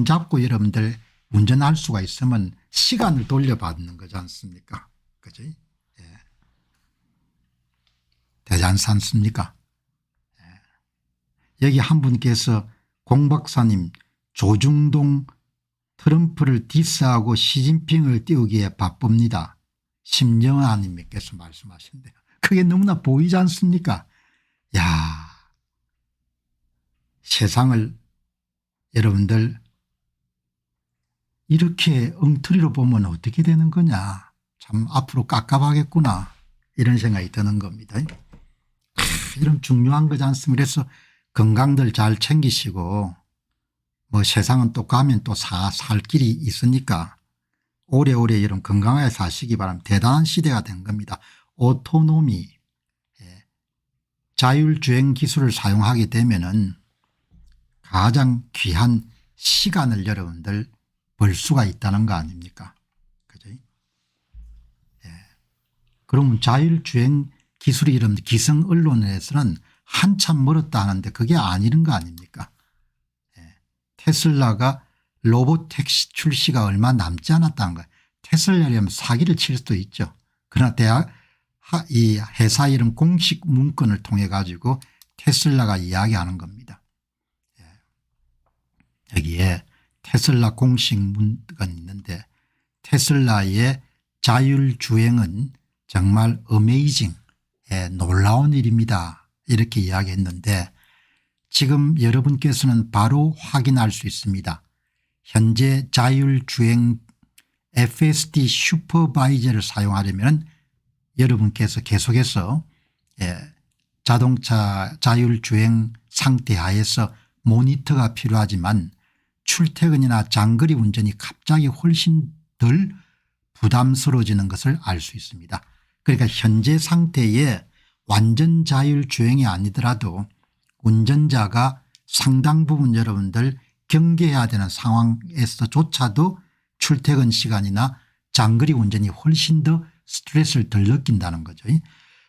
잡고 여러분들 운전할 수가 있으면 시간을 돌려받는 거지 않습니까? 그죠? 되지 않습니까? 여기 한 분께서 공 박사님 조중동 트럼프를 디스하고 시진핑을 띄우기에 바쁩니다. 심정아님께서 말씀하신대요. 그게 너무나 보이지 않습니까? 야, 세상을 여러분들 이렇게 엉터리로 보면 어떻게 되는 거냐. 참 앞으로 깝깝하겠구나 이런 생각이 드는 겁니다. 이런 중요한 거지 않습니까? 그래서 건강들 잘 챙기시고 뭐 세상은 또 가면 또 살 길이 있으니까 오래오래 이런 건강하게 사시기 바랍니다. 대단한 시대가 된 겁니다. 오토노미 자율주행 기술을 사용하게 되면은 가장 귀한 시간을 여러분들 벌 수가 있다는 거 아닙니까? 그죠? 그러면 자율주행 기술이 이런 기성 언론에서는 한참 멀었다 하는데 그게 아니는 거 아닙니까? 테슬라가 로봇 택시 출시가 얼마 남지 않았다는 거예요. 테슬라라면 사기를 칠 수도 있죠. 그러나 이 회사 이름 공식 문건을 통해 가지고 테슬라가 이야기하는 겁니다. 여기에 테슬라 공식 문건이 있는데 테슬라의 자율주행은 정말 어메이징 놀라운 일입니다. 이렇게 이야기했는데 지금 여러분께서는 바로 확인할 수 있습니다. 현재 자율주행 FSD 슈퍼바이저를 사용하려면 여러분께서 계속해서 자동차 자율주행 상태 하에서 모니터가 필요하지만 출퇴근이나 장거리 운전이 갑자기 훨씬 덜 부담스러워지는 것을 알 수 있습니다. 그러니까 현재 상태에 완전 자율주행이 아니더라도 운전자가 상당 부분 여러분들 경계해야 되는 상황에서조차도 출퇴근 시간이나 장거리 운전이 훨씬 더 스트레스를 덜 느낀다는 거죠.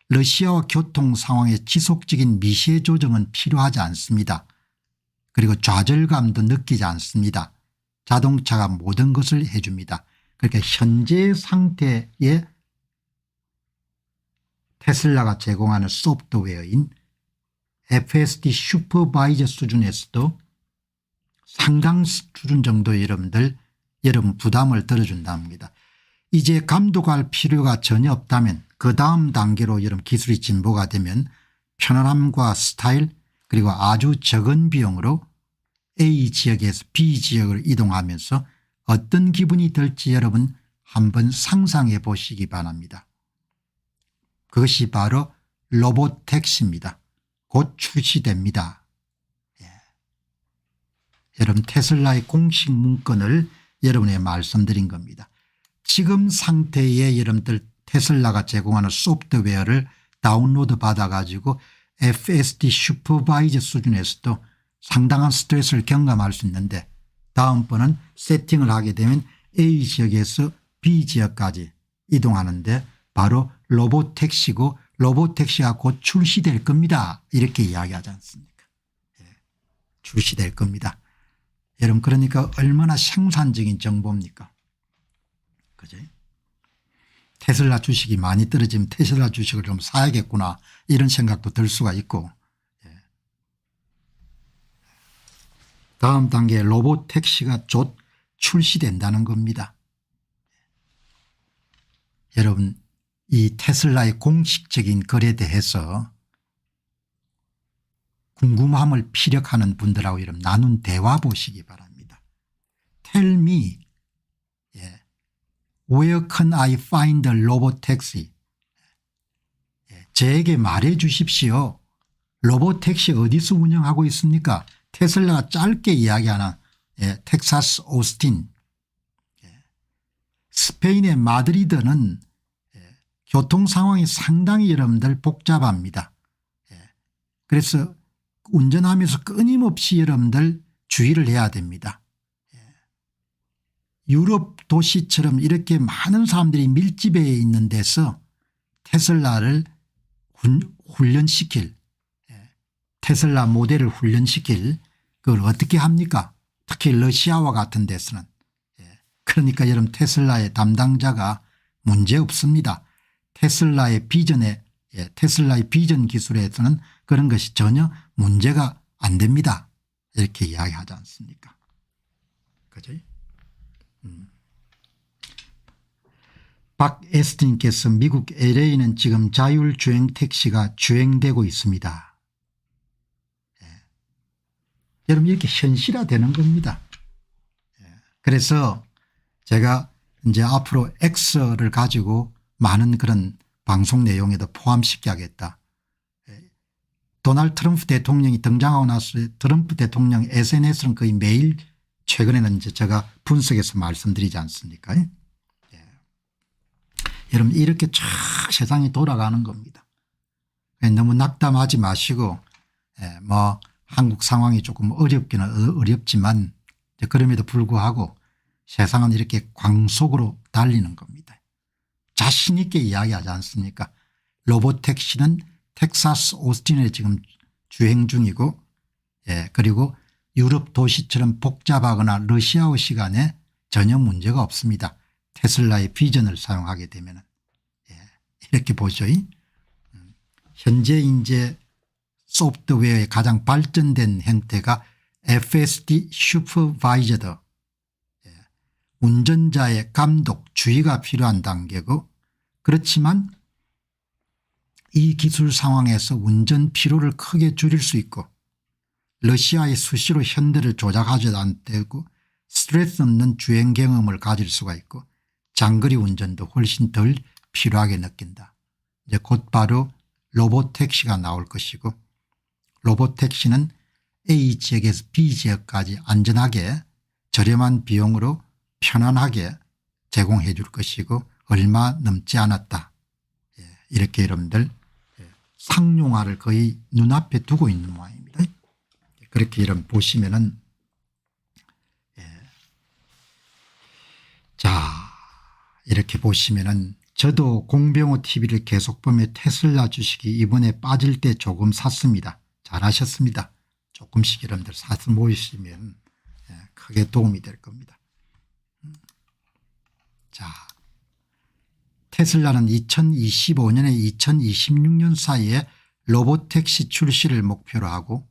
러시아와 교통 상황의 지속적인 미세 조정은 필요하지 않습니다. 그리고 좌절감도 느끼지 않습니다. 자동차가 모든 것을 해줍니다. 그러니까 현재 상태의 테슬라가 제공하는 소프트웨어인 FSD 슈퍼바이저 수준에서도 상당 수준 정도 여러분 부담을 덜어준답니다. 이제 감독할 필요가 전혀 없다면 그 다음 단계로 여러분 기술이 진보가 되면 편안함과 스타일 그리고 아주 적은 비용으로 A 지역에서 B 지역을 이동하면서 어떤 기분이 들지 여러분 한번 상상해 보시기 바랍니다. 그것이 바로 로봇 택시입니다. 곧 출시됩니다. 여러분 테슬라의 공식 문건을 여러분에게 말씀드린 겁니다. 지금 상태의 여러분들 테슬라가 제공하는 소프트웨어를 다운로드 받아 가지고 FSD 슈퍼바이저 수준에서도 상당한 스트레스를 경감할 수 있는데 다음번은 세팅을 하게 되면 A 지역에서 B 지역까지 이동하는데 바로 로봇 택시고 로봇 택시가 곧 출시될 겁니다. 이렇게 이야기하지 않습니까? 출시될 겁니다. 여러분 그러니까 얼마나 생산적인 정보입니까? 그죠? 테슬라 주식이 많이 떨어지면 테슬라 주식을 좀 사야겠구나 이런 생각도 들 수가 있고. 다음 단계 로봇 택시가 곧 출시된다는 겁니다. 여러분 이 테슬라의 공식적인 글에 대해서 궁금함을 피력하는 분들하고 이런 나눈 대화 보시기 바랍니다. Tell me where can I find a robot taxi? 저에게 말해 주십시오. 로봇 택시 어디서 운영하고 있습니까? 테슬라가 짧게 이야기하는 텍사스 오스틴. 스페인의 마드리드는 교통 상황이 상당히 여러분들 복잡합니다. 그래서 운전하면서 끊임없이 여러분들 주의를 해야 됩니다. 유럽 도시처럼 이렇게 많은 사람들이 밀집해 있는 데서 테슬라를 훈련시킬 테슬라 모델을 훈련시킬 그걸 어떻게 합니까? 특히 러시아와 같은 데서는. 그러니까 여러분 테슬라의 담당자가 문제없습니다. 테슬라의 비전에 테슬라의 비전 기술에서는 그런 것이 전혀 문제가 안 됩니다. 이렇게 이야기하지 않습니까? 그죠? 박에스틴께서 미국 LA는 지금 자율주행 택시가 주행되고 있습니다. 여러분 이렇게 현실화되는 겁니다. 그래서 제가 이제 앞으로 X를 가지고 많은 그런 방송 내용에도 포함시켜 야겠다. 도널드 트럼프 대통령이 등장하고 나서 트럼프 대통령 SNS는 거의 매일 최근에는 이제 제가 분석해서 말씀드리지 않습니까? 여러분 이렇게 쫙 세상이 돌아가는 겁니다. 너무 낙담하지 마시고 뭐 한국 상황이 조금 어렵기는 어렵지만 그럼에도 불구하고 세상은 이렇게 광속으로 달리는 겁니다. 자신 있게 이야기하지 않습니까? 로봇택시는 텍사스 오스틴에 지금 주행 중이고 그리고 유럽 도시처럼 복잡하거나 러시아어 시간에 전혀 문제가 없습니다. 테슬라의 비전을 사용하게 되면 이렇게 보죠. 현재 이제 소프트웨어의 가장 발전된 형태가 FSD 슈퍼바이저드 운전자의 감독 주의가 필요한 단계고 그렇지만 이 기술 상황에서 운전 피로를 크게 줄일 수 있고 러시아의 수시로 현대를 조작하지 않되고 스트레스 없는 주행 경험을 가질 수가 있고 장거리 운전도 훨씬 덜 필요하게 느낀다. 이제 곧바로 로봇택시가 나올 것이고 로봇택시는 A 지역에서 B 지역까지 안전하게 저렴한 비용으로 편안하게 제공해 줄 것이고 얼마 넘지 않았다. 이렇게 여러분들 상용화를 거의 눈앞에 두고 있는 모양입니다. 그렇게 여러분 보시면은 자 이렇게 보시면은 저도 공병호 TV를 계속 보며 테슬라 주식이 이번에 빠질 때 조금 샀습니다. 잘하셨습니다. 조금씩 여러분들 사서 모이시면 크게 도움이 될 겁니다. 자, 테슬라는 2025년에 2026년 사이에 로봇택시 출시를 목표로 하고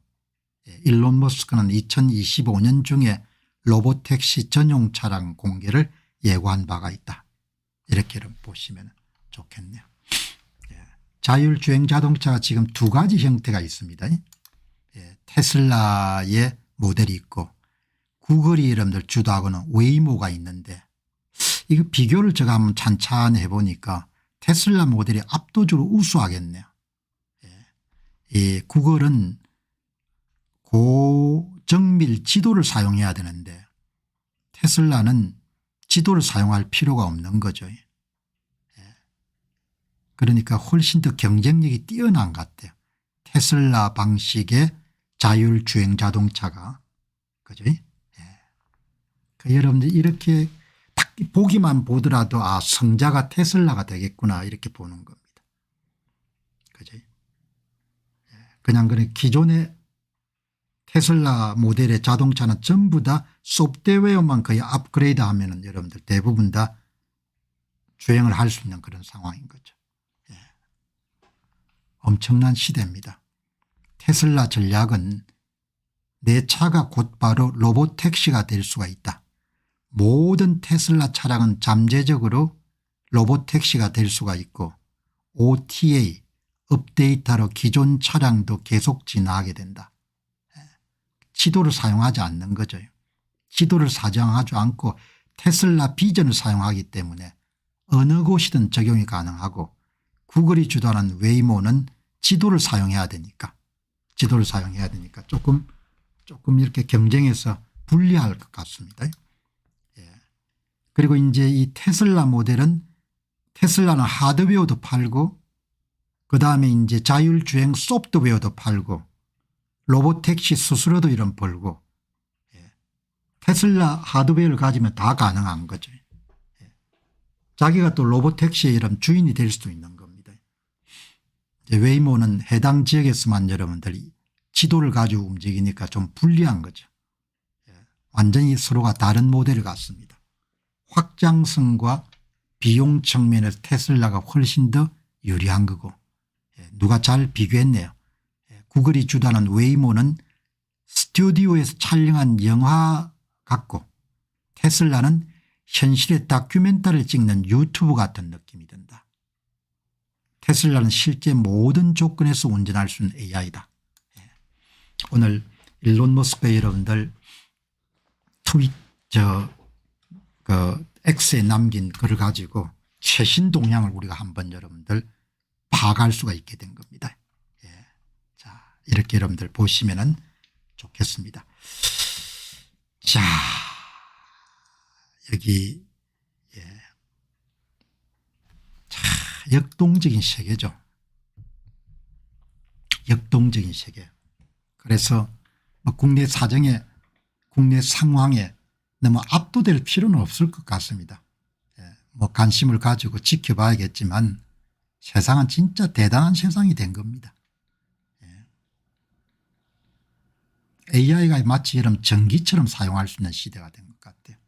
일론 머스크는 2025년 중에 로봇택시 전용 차량 공개를 예고한 바가 있다. 이렇게 보시면 좋겠네요. 자율주행 자동차가 지금 두 가지 형태가 있습니다. 테슬라의 모델이 있고 구글이 여러분들 주도하고는 웨이모가 있는데 이거 비교를 제가 한번 찬찬히 해보니까 테슬라 모델이 압도적으로 우수하겠네요. 이 구글은 고정밀 지도를 사용해야 되는데 테슬라는 지도를 사용할 필요가 없는 거죠. 그러니까 훨씬 더 경쟁력이 뛰어난 것 같아요. 테슬라 방식의 자율주행 자동차가. 그죠? 그 여러분들 이렇게 딱 보기만 보더라도 아 성자가 테슬라가 되겠구나 이렇게 보는 겁니다. 그죠? 그냥 기존의 테슬라 모델의 자동차는 전부 다 소프트웨어만 거의 업그레이드 하면은 여러분들 대부분 다 주행을 할 수 있는 그런 상황인 거죠. 예. 엄청난 시대입니다. 테슬라 전략은 내 차가 곧바로 로봇택시가 될 수가 있다. 모든 테슬라 차량은 잠재적으로 로봇택시가 될 수가 있고 OTA 업데이터로 기존 차량도 계속 진화하게 된다. 지도를 사용하지 않는 거죠. 지도를 사용하지 않고 테슬라 비전을 사용하기 때문에 어느 곳이든 적용이 가능하고 구글이 주도하는 웨이모는 지도를 사용해야 되니까 조금 이렇게 경쟁해서 불리할 것 같습니다. 예. 그리고 이제 이 테슬라 모델은 테슬라는 하드웨어도 팔고 그다음에 이제 자율주행 소프트웨어도 팔고 로봇택시 수수료도 이런 벌고 예. 테슬라 하드웨어를 가지면 다 가능한 거죠. 예. 자기가 또 로봇택시의 이런 주인이 될 수도 있는 겁니다. 이제 웨이모는 해당 지역에서만 여러분들이 지도를 가지고 움직이니까 좀 불리한 거죠. 예. 완전히 서로가 다른 모델을 갖습니다. 확장성과 비용 측면에서 테슬라가 훨씬 더 유리한 거고 예. 누가 잘 비교했네요. 구글이 주도하는 웨이모는 스튜디오에서 촬영한 영화 같고 테슬라는 현실의 다큐멘터리를 찍는 유튜브 같은 느낌이 든다. 테슬라는 실제 모든 조건에서 운전할 수 있는 AI다. 오늘 일론 머스크 여러분들 X에 남긴 글을 가지고 최신 동향을 우리가 한번 여러분들 파악할 수가 있게 된 겁니다. 예. 자, 이렇게 여러분들 보시면은 좋겠습니다. 자, 여기 예. 자, 역동적인 세계죠. 역동적인 세계. 그래서 뭐 국내 사정에 국내 상황에 너무 압도될 필요는 없을 것 같습니다. 예. 뭐 관심을 가지고 지켜봐야겠지만 세상은 진짜 대단한 세상이 된 겁니다. 예. AI가 마치 이런 전기처럼 사용할 수 있는 시대가 된 것 같아요.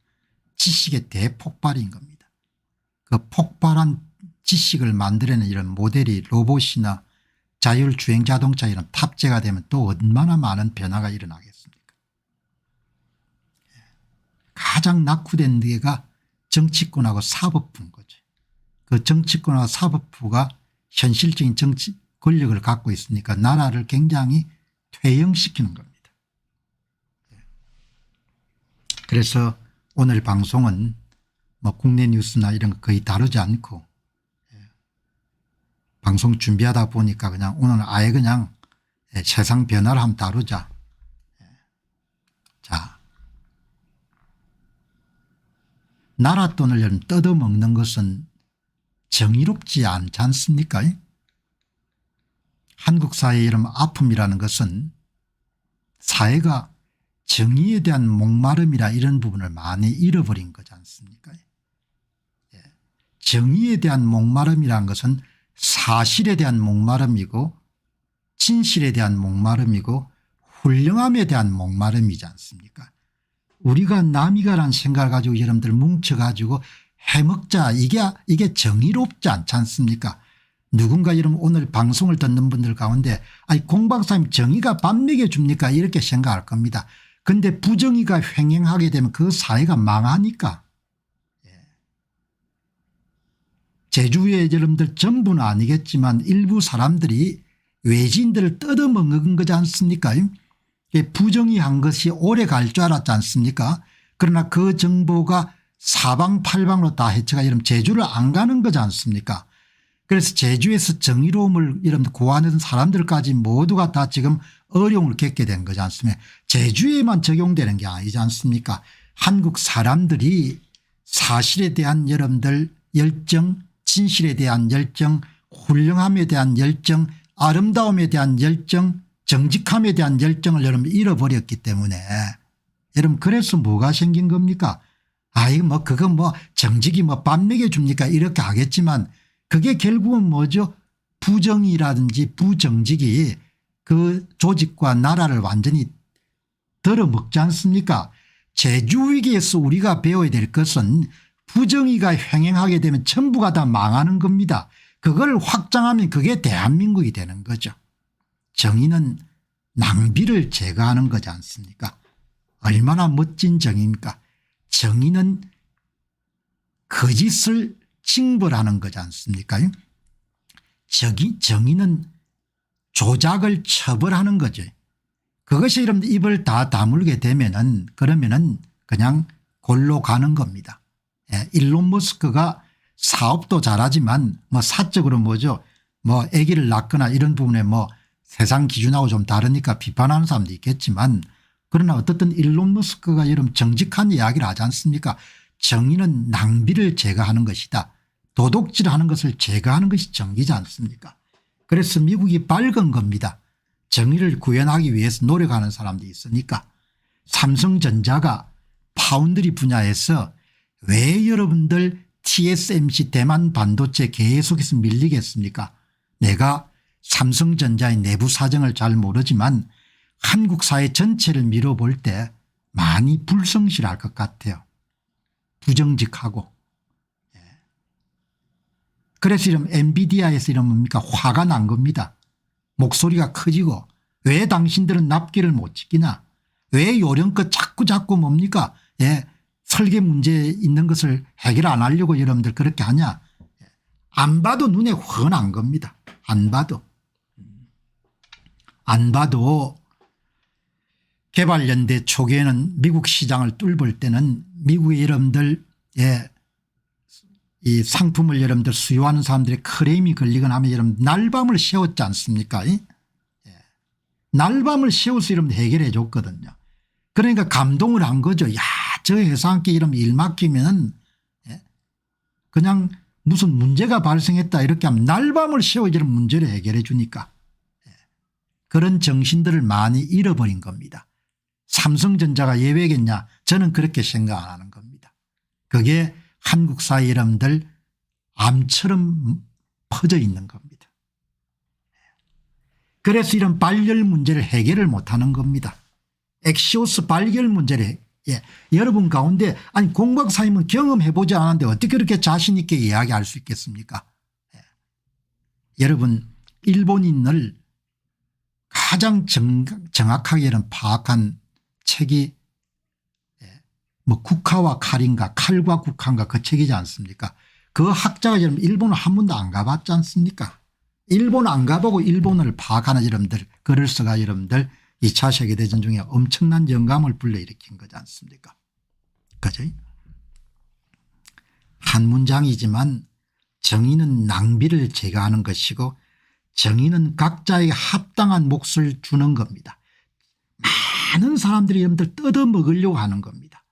지식의 대폭발인 겁니다. 그 폭발한 지식을 만들어내는 이런 모델이 로봇이나 자율주행 자동차 이런 탑재가 되면 또 얼마나 많은 변화가 일어나겠습니까? 가장 낙후된 데가 정치권하고 사법부인 거죠. 그 정치권하고 사법부가 현실적인 정치 권력을 갖고 있으니까 나라를 굉장히 퇴행시키는 겁니다. 그래서 오늘 방송은 뭐 국내 뉴스나 이런 거 거의 다루지 않고 방송 준비하다 보니까 그냥 오늘 아예 그냥 세상 변화를 한번 다루자. 자, 나라 돈을 뜯어먹는 것은 정의롭지 않지 않습니까? 한국 사회의 이런 아픔이라는 것은 사회가 정의에 대한 목마름이라 이런 부분을 많이 잃어버린 거지 않습니까? 정의에 대한 목마름이라는 것은 사실에 대한 목마름이고 진실에 대한 목마름이고 훌륭함에 대한 목마름이지 않습니까? 우리가 남이가라는 생각을 가지고 여러분들 뭉쳐가지고 해먹자 이게 정의롭지 않지 않습니까? 누군가 여러분 오늘 방송을 듣는 분들 가운데 아니 공박사님 정의가 밥 먹여줍니까 이렇게 생각할 겁니다. 그런데 부정의가 횡행하게 되면 그 사회가 망하니까. 제주의 여러분들 전부는 아니겠지만 일부 사람들이 외지인들을 뜯어먹은 거지 않습니까? 부정의한 것이 오래 갈 줄 알았지 않습니까? 그러나 그 정보가 사방팔방으로 다 해쳐가 이러면 제주를 안 가는 거지 않습니까? 그래서 제주에서 정의로움을 여러분들 구하는 사람들까지 모두가 다 지금 어려움을 겪게 된 거지 않습니까? 제주에만 적용되는 게 아니지 않습니까? 한국 사람들이 사실에 대한 여러분들 열정, 진실에 대한 열정, 훌륭함에 대한 열정, 아름다움에 대한 열정, 정직함에 대한 열정을 여러분 잃어버렸기 때문에 여러분 그래서 뭐가 생긴 겁니까? 아이 뭐 그거 뭐 정직이 뭐 밥 먹여줍니까 이렇게 하겠지만 그게 결국은 뭐죠? 부정의라든지 부정직이 그 조직과 나라를 완전히 덜어먹지 않습니까? 제주 위기에서 우리가 배워야 될 것은 부정의가 횡행하게 되면 전부가 다 망하는 겁니다. 그걸 확장하면 그게 대한민국이 되는 거죠. 정의는 낭비를 제거하는 거지 않습니까? 얼마나 멋진 정의입니까? 정의는 거짓을 징벌하는 거지 않습니까? 정의는 조작을 처벌하는 거죠. 그것이 여러분들 입을 다 다물게 되면은 그러면은 그냥 골로 가는 겁니다. 예, 일론 머스크가 사업도 잘하지만 뭐 사적으로 뭐죠, 뭐 아기를 낳거나 이런 부분에 뭐 세상 기준하고 좀 다르니까 비판하는 사람도 있겠지만, 그러나 어떻든 일론 머스크가 여러분 정직한 이야기를 하지 않습니까? 정의는 낭비를 제거하는 것이다. 도둑질하는 것을 제거하는 것이 정의지 않습니까? 그래서 미국이 밝은 겁니다. 정의를 구현하기 위해서 노력하는 사람들이 있으니까. 삼성전자가 파운드리 분야에서 왜 여러분들 TSMC 대만 반도체 계속해서 밀리겠습니까? 내가 삼성전자의 내부 사정을 잘 모르지만 한국 사회 전체를 밀어볼 때 많이 불성실할 것 같아요. 부정직하고. 그래서 이런 엔비디아에서 이런 뭡니까, 화가 난 겁니다. 목소리가 커지고 왜 당신들은 납기를 못 지키나, 왜 요령껏 자꾸 뭡니까, 설계 문제 있는 것을 해결 안 하려고 여러분들 그렇게 하냐. 안 봐도 눈에 훤한 겁니다. 안 봐도 개발연대 초기에는 미국 시장을 뚫을 때는 미국의 여러분들 이 상품을 여러분들 수요하는 사람들의 크레임이 걸리거나 하면 여러분 날밤을 새웠지 않습니까? 날밤을 새워서 여러분들 해결해 줬거든요. 그러니까 감동을 한 거죠. 야, 저 회사한테 이러면 일 맡기면 그냥 무슨 문제가 발생했다 이렇게 하면 날밤을 새워 이런 문제를 해결해 주니까. 그런 정신들을 많이 잃어버린 겁니다. 삼성전자가 예외겠냐, 저는 그렇게 생각 안 하는 겁니다. 그게 한국 사회 여러분들 암처럼 퍼져 있는 겁니다. 그래서 이런 발열 문제를 해결을 못하는 겁니다. 엑시오스 발열 문제를 여러분 가운데 아니 공박사님은 경험해보지 않았는데 어떻게 그렇게 자신 있게 이야기할 수 있겠습니까? 여러분 일본인을 가장 정확하게 파악한 책이 뭐 국화와 칼인가 칼과 국화인가 그 책이지 않습니까? 그 학자가 여러분 일본을 한 번도 안 가봤지 않습니까? 일본 안 가보고 일본을 파악하는 여러분들 글을 써가 여러분들 2차 세계대전 중에 엄청난 영감을 불러일으킨 거지 않습니까? 그죠? 한 문장이지만 정의는 낭비를 제거하는 것이고 정의는 각자에게 합당한 몫을 주는 겁니다. 많은 사람들이 여러분들 뜯어먹으려고 하는 겁니다.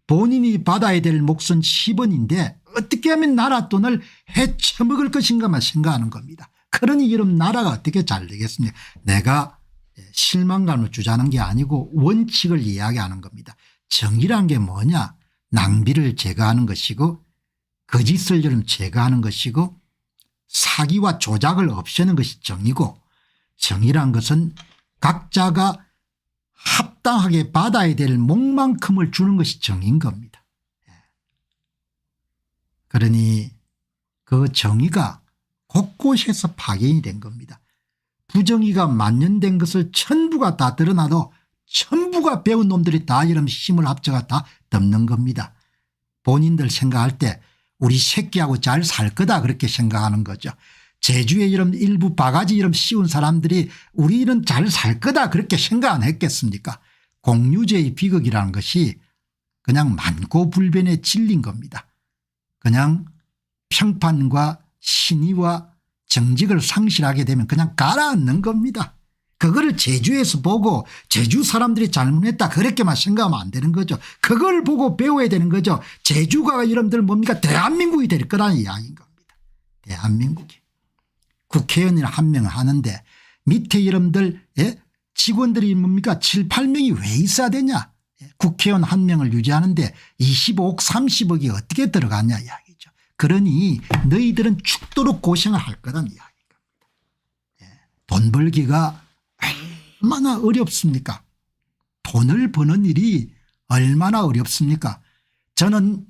본인이 받아야 될 몫은 10원인데 어떻게 하면 나라 돈을 헤쳐먹을 것인가만 생각하는 겁니다. 그러니 여러분 나라가 어떻게 잘 되겠습니까? 내가 실망감을 주자는 게 아니고 원칙을 이야기하는 겁니다. 정의란 게 뭐냐, 낭비를 제거하는 것이고 거짓을 여러분 제거하는 것이고 사기와 조작을 없애는 것이 정의고, 정의란 것은 각자가 합당하게 받아야 될 몫만큼을 주는 것이 정의인 겁니다. 그러니 그 정의가 곳곳에서 파견이 된 겁니다. 부정의가 만연된 것을 전부가 다 드러나도 전부가 배운 놈들이 다 이런 힘을 합쳐가 다 덮는 겁니다. 본인들 생각할 때 우리 새끼하고 잘 살 거다 그렇게 생각하는 거죠. 제주에 이런 일부 바가지 이름 씌운 사람들이 우리는 잘 살 거다 그렇게 생각 안 했겠습니까? 공유제의 비극이라는 것이 그냥 많고 불변에 질린 겁니다. 그냥 평판과 신의와 정직을 상실하게 되면 그냥 가라앉는 겁니다. 그거를 제주에서 보고 제주 사람들이 잘못했다 그렇게만 생각하면 안 되는 거죠. 그걸 보고 배워야 되는 거죠. 제주가 여러분들 뭡니까, 대한민국이 될 거라는 이야기인 겁니다. 대한민국이. 국회의원이 한 명을 하는데 밑에 여러분들 직원들이 뭡니까 7, 8명이 왜 있어야 되냐. 국회의원 한 명을 유지하는데 25억 30억이 어떻게 들어가냐 이야기죠. 그러니 너희들은 죽도록 고생을 할 거란 이야기인 겁니다. 돈 벌기가 얼마나 어렵습니까? 돈을 버는 일이 얼마나 어렵습니까? 저는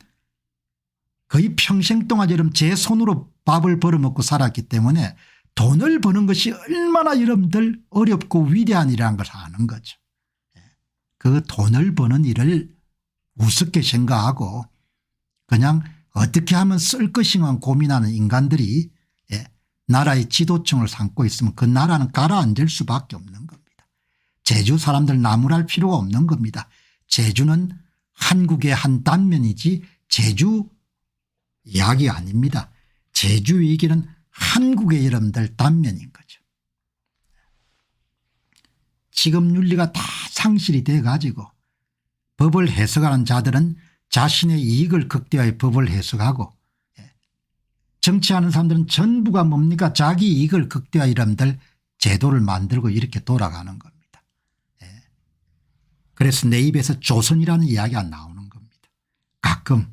거의 평생 동안 여러분 제 손으로 밥을 벌어먹고 살았기 때문에 돈을 버는 것이 얼마나 여러분들 어렵고 위대한 일이라는 걸 아는 거죠. 그 돈을 버는 일을 우습게 생각하고 그냥 어떻게 하면 쓸 것인가 고민하는 인간들이 나라의 지도층을 삼고 있으면 그 나라는 가라앉을 수밖에 없는 겁니다. 제주 사람들 나무랄 필요가 없는 겁니다. 제주는 한국의 한 단면이지 제주 이야기 아닙니다. 제주 위기는 한국의 여러분들 단면인 거죠. 지금 윤리가 다 상실이 돼 가지고 법을 해석하는 자들은 자신의 이익을 극대화해 법을 해석하고 정치하는 사람들은 전부가 뭡니까 자기 이익을 극대화 여러분들 제도를 만들고 이렇게 돌아가는 겁니다. 그래서 내 입에서 조선이라는 이야기가 나오는 겁니다. 가끔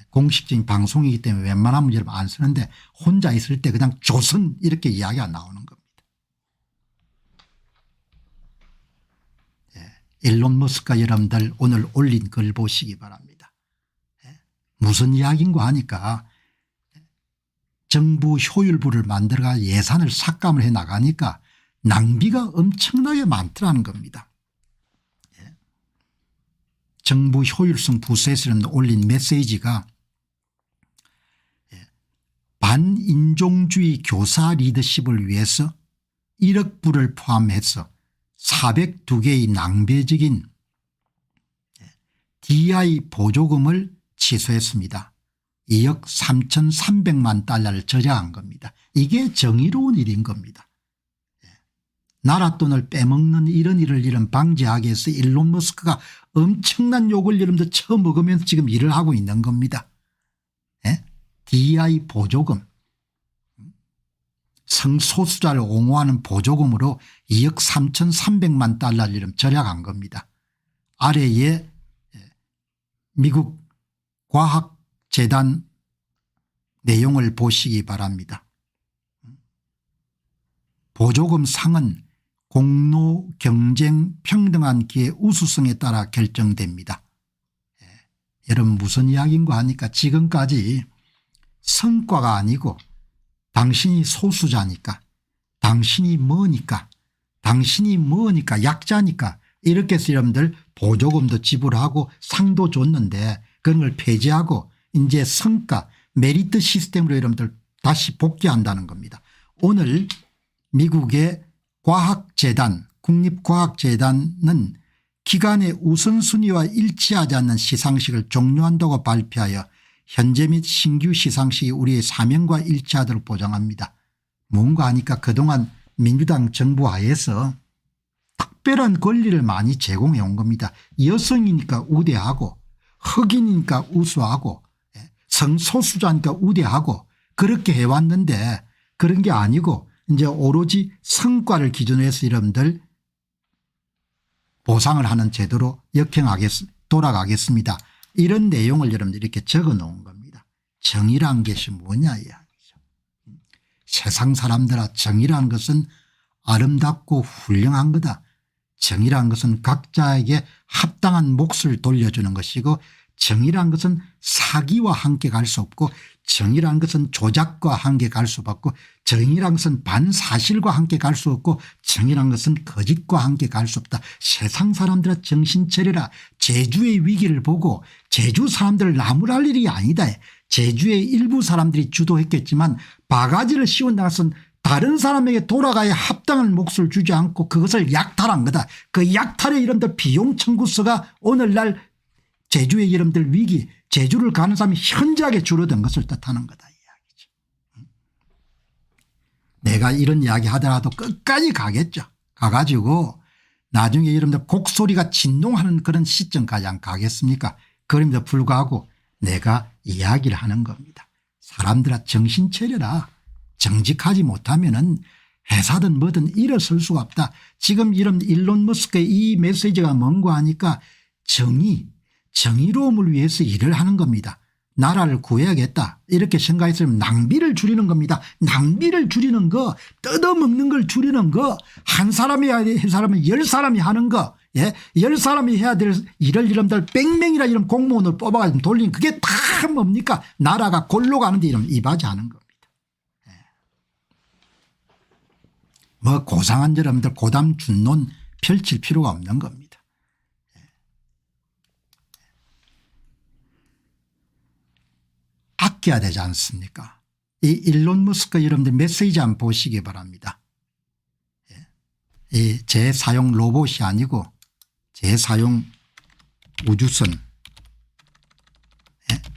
공식적인 방송이기 때문에 웬만하면 여러분 안 쓰는데 혼자 있을 때 그냥 조선 이렇게 이야기가 나오는 겁니다. 일론 머스크가 여러분들 오늘 올린 글 보시기 바랍니다. 무슨 이야기인가 하니까 정부 효율부를 만들어가 예산을 삭감을 해 나가니까 낭비가 엄청나게 많더라는 겁니다. 정부 효율성 부서에서 올린 메시지가 반인종주의 교사 리더십을 위해서 1억 불을 포함해서 402개의 낭비적인 DI 보조금을 취소했습니다. 2억 3,300만 달러를 저장한 겁니다. 이게 정의로운 일인 겁니다. 나라 돈을 빼먹는 이런 일을 방지하기 위해서 일론 머스크가 엄청난 욕을 여러분들 처먹으면서 지금 일을 하고 있는 겁니다. DI 보조금 성소수자를 옹호하는 보조금으로 2억 3,300만 달러를 절약한 겁니다. 아래에 미국 과학재단 내용을 보시기 바랍니다. 보조금 상은 공로 경쟁 평등한 기회 우수성에 따라 결정됩니다. 여러분 무슨 이야기인가 하니까 지금까지 성과가 아니고 당신이 소수자니까 당신이 뭐니까 약자니까 이렇게 해서 여러분들 보조금도 지불하고 상도 줬는데 그런 걸 폐지하고 이제 성과 메리트 시스템으로 여러분들 다시 복귀한다는 겁니다. 오늘 미국의 과학재단 국립과학재단은 기간의 우선순위와 일치하지 않는 시상식을 종료한다고 발표하여 현재 및 신규 시상식이 우리의 사명과 일치하도록 보장합니다. 뭔가 하니까 그동안 민주당 정부 하에서 특별한 권리를 많이 제공해 온 겁니다. 여성이니까 우대하고 흑인이니까 우수하고 성소수자니까 우대하고 그렇게 해왔는데 그런 게 아니고 이제 오로지 성과를 기준으로 해서 여러분들 보상을 하는 제도로 돌아가겠습니다. 이런 내용을 여러분들 이렇게 적어 놓은 겁니다. 정의란 것이 뭐냐 이야기죠. 세상 사람들아 정의란 것은 아름답고 훌륭한 거다. 정의란 것은 각자에게 합당한 몫을 돌려주는 것이고 정의란 것은 사기와 함께 갈 수 없고 정의란 것은 조작과 함께 갈 수 없고 정의란 것은 반사실과 함께 갈 수 없고 정의란 것은 거짓과 함께 갈 수 없다. 세상 사람들아 정신 차려라. 제주의 위기를 보고 제주 사람들을 나무랄 일이 아니다. 제주의 일부 사람들이 주도했겠지만 바가지를 씌운다는 것은 다른 사람에게 돌아가야 합당한 몫을 주지 않고 그것을 약탈한 거다. 그 약탈의 이름들 비용 청구서가 오늘날 제주의 이름들 위기 제주를 가는 사람이 현저하게 줄어든 것을 뜻하는 거다 이야기죠. 내가 이런 이야기 하더라도 끝까지 가겠죠. 가가지고 나중에 여러분들 곡소리가 진동하는 그런 시점까지 안 가겠습니까? 그럼에도 불구하고 내가 이야기를 하는 겁니다. 사람들아 정신 차려라. 정직하지 못하면은 회사든 뭐든 일어설 수가 없다. 지금 이런 일론 머스크의 이 메시지가 뭔가 하니까 정의로움을 위해서 일을 하는 겁니다. 나라를 구해야겠다 이렇게 생각했으면 낭비를 줄이는 겁니다. 낭비를 줄이는 거 뜯어먹는 걸 줄이는 거 한 사람이 해야 될 사람은 10사람이 하는 거 10사람이 해야 될 일을 이름들 100명이나 이런 공무원을 뽑아가지고 돌리는 그게 다 뭡니까 나라가 골로 가는데 이러면 이바지하는 겁니다. 뭐 고상한 여러분들 고담 준론 펼칠 필요가 없는 겁니다. 아껴야 되지 않습니까? 이 일론 머스크 여러분들 메시지 한번 보시기 바랍니다. 이 재사용 로봇이 아니고 재사용 우주선,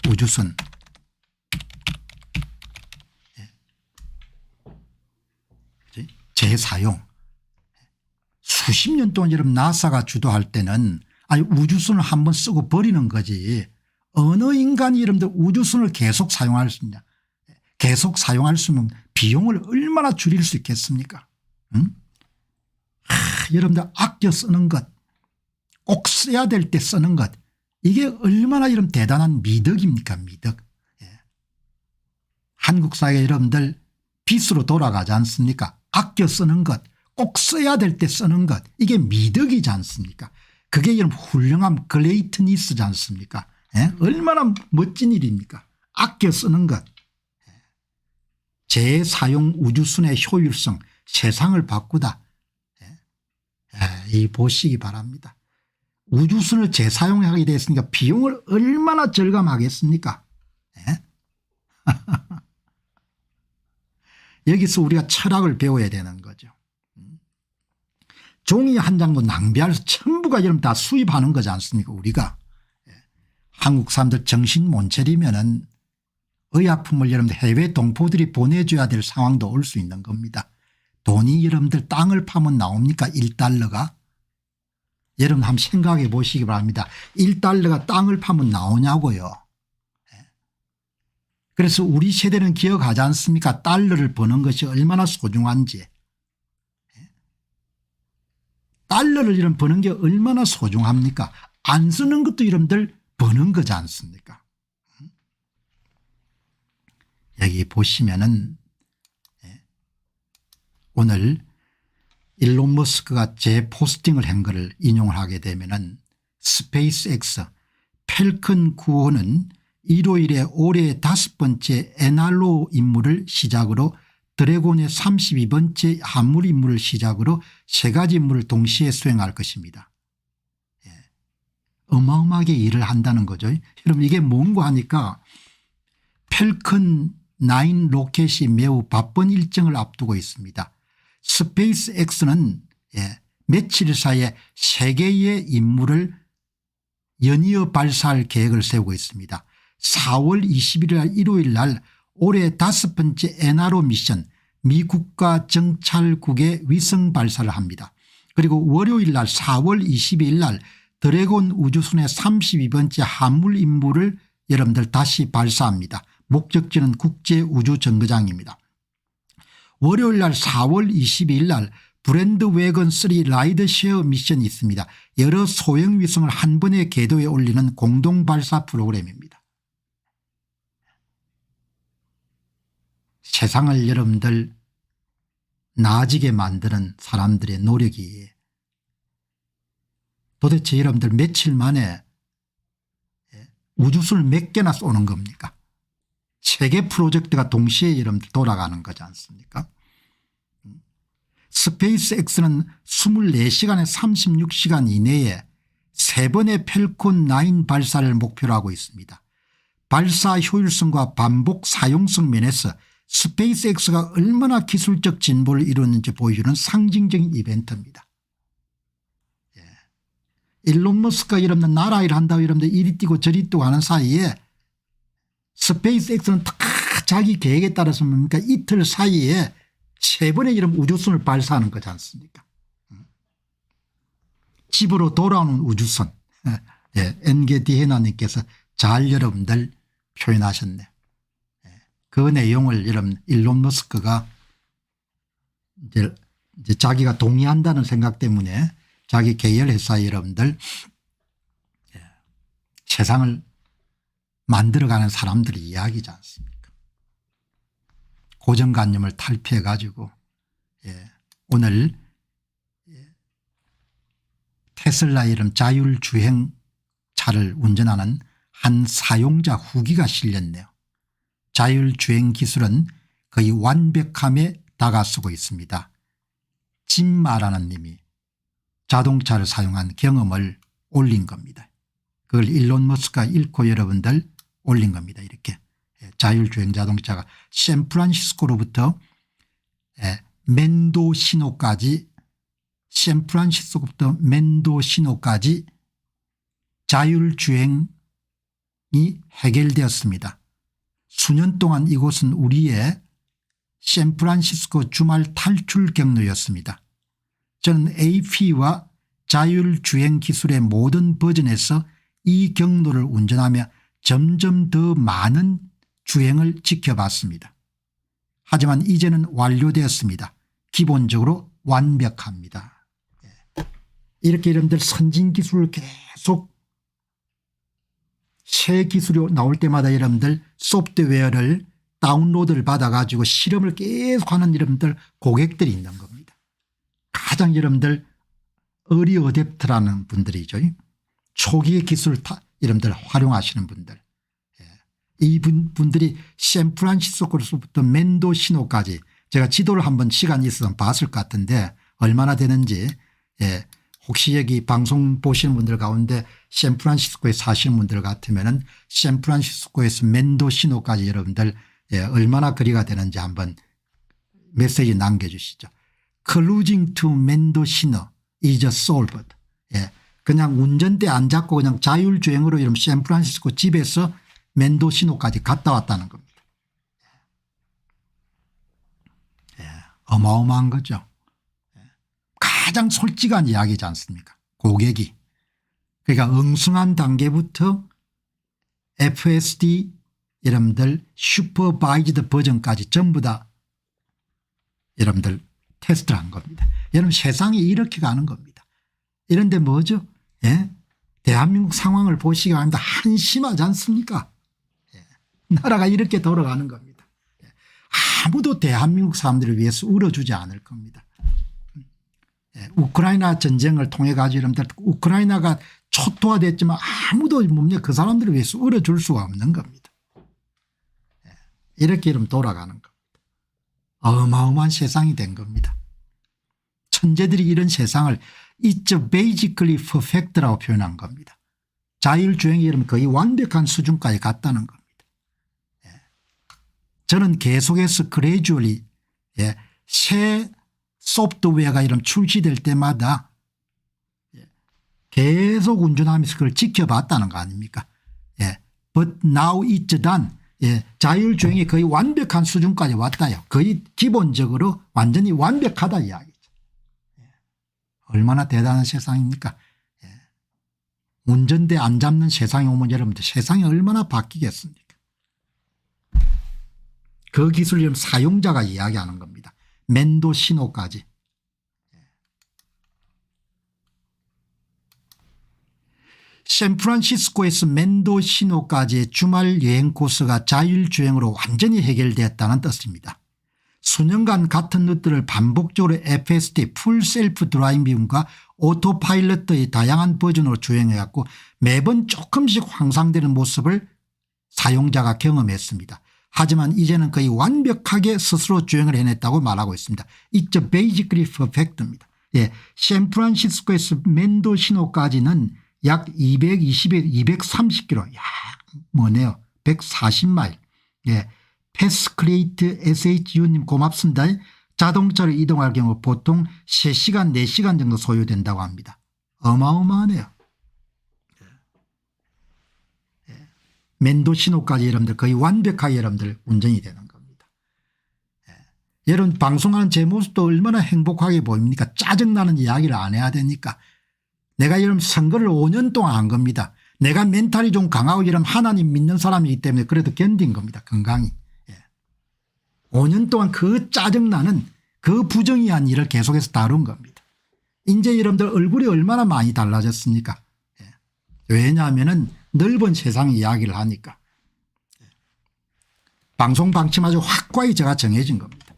우주선. 재사용. 수십 년 동안 여러분 나사가 주도할 때는 아니 우주선을 한번 쓰고 버리는 거지 어느 인간이 여러분들 우주선을 계속 사용할 수 있냐. 계속 사용할 수 있는 비용을 얼마나 줄일 수 있겠습니까? 응? 여러분들 아껴 쓰는 것 꼭 써야 될 때 쓰는 것 이게 얼마나 여러분 대단한 미덕입니까 미덕. 한국 사회 여러분들 빚으로 돌아가지 않습니까? 아껴 쓰는 것 꼭 써야 될 때 쓰는 것 이게 미덕이지 않습니까? 그게 여러분 훌륭한 글레이트니스지 않습니까? 얼마나 멋진 일입니까? 아껴 쓰는 것. 재사용 우주선의 효율성 세상을 바꾸다. 이 보시기 바랍니다. 우주선을 재사용하게 됐으니까 비용을 얼마나 절감하겠습니까? 여기서 우리가 철학을 배워야 되는 거죠. 종이 한 장도 낭비할 수 전부가 여러분 다 수입하는 거지 않습니까 우리가. 한국 사람들 정신 못 차리면은 의약품을 여러분들 해외 동포들이 보내줘야 될 상황도 올 수 있는 겁니다. 돈이 여러분들 땅을 파면 나옵니까 1달러가. 여러분 한번 생각해 보시기 바랍니다. 1달러가 땅을 파면 나오냐고요. 그래서 우리 세대는 기억하지 않습니까? 달러를 버는 것이 얼마나 소중한지. 달러를 이런 버는 게 얼마나 소중합니까? 안 쓰는 것도 여러분들 버는 거지 않습니까? 여기 보시면은 오늘 일론 머스크가 제 포스팅을 한 것을 인용을 하게 되면은 스페이스X 펠컨 9호는 일요일에 올해의 5번째 NRO 임무를 시작으로 드래곤의 32번째 화물 임무를 시작으로 3가지 임무를 동시에 수행할 것입니다. 어마어마하게 일을 한다는 거죠. 여러분 이게 뭔가 하니까 펠컨 9 로켓이 매우 바쁜 일정을 앞두고 있습니다. 스페이스X는 며칠 사이에 3개의 임무를 연이어 발사할 계획을 세우고 있습니다. 4월 21일 날 일요일 날 올해 5번째 NRO 미션 미국가 정찰국의 위성 발사를 합니다. 그리고 월요일 날 4월 22일 날 드래곤 우주선의 32번째 화물 임무를 여러분들 다시 발사합니다. 목적지는 국제우주정거장입니다. 월요일 날 4월 22일 날 브랜드 웨건 3 라이드쉐어 미션이 있습니다. 여러 소형 위성을 한 번에 궤도에 올리는 공동 발사 프로그램입니다. 세상을 여러분들 나아지게 만드는 사람들의 노력이 도대체 여러분들 며칠 만에 우주선을 몇 개나 쏘는 겁니까? 3개 프로젝트가 동시에 여러분들 돌아가는 거지 않습니까? 스페이스X는 24시간에 36시간 이내에 3번의 펠콘 9 발사를 목표로 하고 있습니다. 발사 효율성과 반복 사용성 면에서 스페이스X가 얼마나 기술적 진보를 이루었는지 보여주는 상징적인 이벤트입니다. 일론 머스크가 여러분들 나라 일 한다고 여러분들 이리 뛰고 저리 뛰고 하는 사이에 스페이스X는 다 자기 계획에 따라서 뭡니까 이틀 사이에 3번의 이런 우주선을 발사하는 거지 않습니까? 집으로 돌아오는 우주선. 엔게디헤나님께서 잘 여러분들 표현하셨네. 그 내용을 여러분 일론 머스크가 이제 자기가 동의한다는 생각 때문에 자기 계열 회사 여러분들 세상을 만들어가는 사람들의 이야기지 않습니까? 고정관념을 탈피해 가지고 오늘 테슬라 이름 자율주행차를 운전하는 한 사용자 후기가 실렸네요. 자율주행 기술은 거의 완벽함에 다가서고 있습니다. 짐마라는 님이 자동차를 사용한 경험을 올린 겁니다. 그걸 일론 머스크가 읽고 여러분들 올린 겁니다. 이렇게 자율주행 자동차가 샌프란시스코로부터 샌프란시스코부터 멘도시노까지 자율주행이 해결되었습니다. 수년 동안 이곳은 우리의 샌프란시스코 주말 탈출 경로였습니다. 저는 AP와 자율주행 기술의 모든 버전에서 이 경로를 운전하며 점점 더 많은 주행을 지켜봤습니다. 하지만 이제는 완료되었습니다. 기본적으로 완벽합니다. 이렇게 여러분들 선진 기술을 계속 새 기술이 나올 때마다 여러분들 소프트웨어를 다운로드를 받아가지고 실험을 계속하는 여러분들 고객들이 있는 겁니다. 가장 여러분들 어리 어댑트라는 분들이죠. 초기의 기술을 여러분들 활용하시는 분들. 이 분들이 샌프란시스코로부터 멘도시노까지 제가 지도를 한번 시간이 있어서 봤을 것 같은데 얼마나 되는지 혹시 여기 방송 보시는 분들 가운데 샌프란시스코에 사시는 분들 같으면 샌프란시스코에서 멘도시노까지 여러분들 얼마나 거리가 되는지 한번 메시지 남겨주시죠. Cruising to Mendocino is solved. 그냥 운전대 안 잡고 그냥 자율주행으로 이런 샌프란시스코 집에서 멘도시노까지 갔다 왔다는 겁니다. 어마어마한 거죠. 가장 솔직한 이야기지 않습니까? 고객이. 그러니까 엉성한 단계부터 FSD 여러분들 슈퍼바이즈드 버전까지 전부 다 여러분들 테스트를 한 겁니다. 여러분 세상이 이렇게 가는 겁니다. 이런데 뭐죠? 대한민국 상황을 보시기 바랍니다. 한심하지 않습니까? 나라가 이렇게 돌아가는 겁니다. 아무도 대한민국 사람들을 위해서 울어주지 않을 겁니다. 우크라이나 전쟁을 통해 가지고 여러분들 우크라이나가 초토화됐지만 아무도 그 사람들을 위해서 울어줄 수가 없는 겁니다. 이렇게 이러면 돌아가는 겁니다. 어마어마한 세상이 된 겁니다. 천재들이 이런 세상을 It's basically perfect라고 표현한 겁니다. 자율주행이 이러면 거의 완벽한 수준까지 갔다는 겁니다. 저는 계속해서 gradually 새 소프트웨어가 이런 출시될 때마다 계속 운전하면서 그걸 지켜봤다는 거 아닙니까? But now it's done. 자율주행이 거의 완벽한 수준까지 왔다요. 거의 기본적으로 완전히 완벽하다 이야기죠. 얼마나 대단한 세상입니까? 운전대 안 잡는 세상에 오면 여러분들 세상이 얼마나 바뀌겠습니까? 그 기술을 사용자가 이야기하는 겁니다. 멘도시노까지. 샌프란시스코에서 멘도시노까지의 주말 여행 코스가 자율주행으로 완전히 해결되었다는 뜻입니다. 수년간 같은 루트를 반복적으로 FSD 풀 셀프 드라이빙과 오토파일럿의 다양한 버전으로 주행해왔고 매번 조금씩 황상되는 모습을 사용자가 경험했습니다. 하지만 이제는 거의 완벽하게 스스로 주행을 해냈다고 말하고 있습니다. It's basically perfect입니다. 샌프란시스코에서 멘도시노까지는 약 220에서 230km, 뭐네요. 140마일. 패스크레이트 SHU님 고맙습니다. 자동차로 이동할 경우 보통 3시간 4시간 정도 소요된다고 합니다. 어마어마하네요. 멘도시노까지 여러분들 거의 완벽하게 여러분들 운전이 되는 겁니다. 여러분 방송하는 제 모습도 얼마나 행복하게 보입니까? 짜증나는 이야기를 안 해야 되니까. 내가 여러분 선거를 5년 동안 한 겁니다. 내가 멘탈이 좀 강하고 여러분 하나님 믿는 사람이기 때문에 그래도 견딘 겁니다. 건강히. 5년 동안 그 짜증나는 그 부정의한 일을 계속해서 다룬 겁니다. 이제 여러분들 얼굴이 얼마나 많이 달라졌습니까? 왜냐하면은 넓은 세상 이야기를 하니까. 방송 방침아주 확고하게 제가 정해진 겁니다.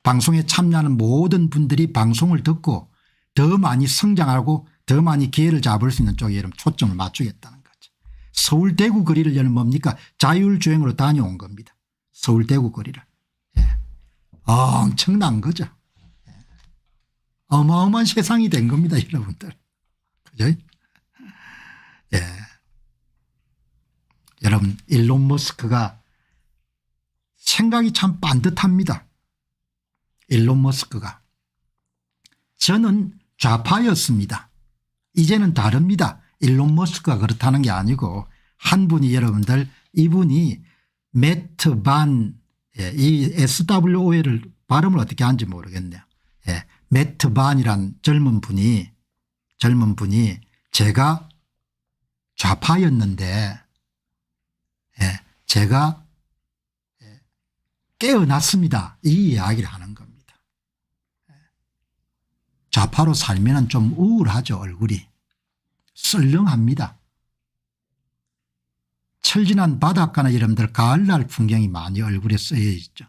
방송에 참여하는 모든 분들이 방송을 듣고 더 많이 성장하고 더 많이 기회를 잡을 수 있는 쪽에 여러분 초점을 맞추겠다는 거죠. 서울 대구 거리를 열면 뭡니까? 자율주행으로 다녀온 겁니다. 서울 대구 거리를. 예. 엄청난 거죠. 예. 어마어마한 세상이 된 겁니다 여러분들. 그죠? 예. 여러분 일론 머스크가 생각이 참 반듯합니다. 일론 머스크가. 저는 좌파였습니다. 이제는 다릅니다. 일론 머스크가 그렇다는 게 아니고 한 분이 여러분들 이분이 매트 반 이 SWOL을 발음을 어떻게 하는지 모르겠네요. 예, 매트 반이란 젊은 분이 제가 좌파였는데 예, 제가 깨어났습니다. 이 이야기를 하는 겁니다. 좌파로 살면 좀 우울하죠. 얼굴이 썰렁합니다. 철진한 바닷가나 여러분들 가을날 풍경이 많이 얼굴에 쓰여 있죠.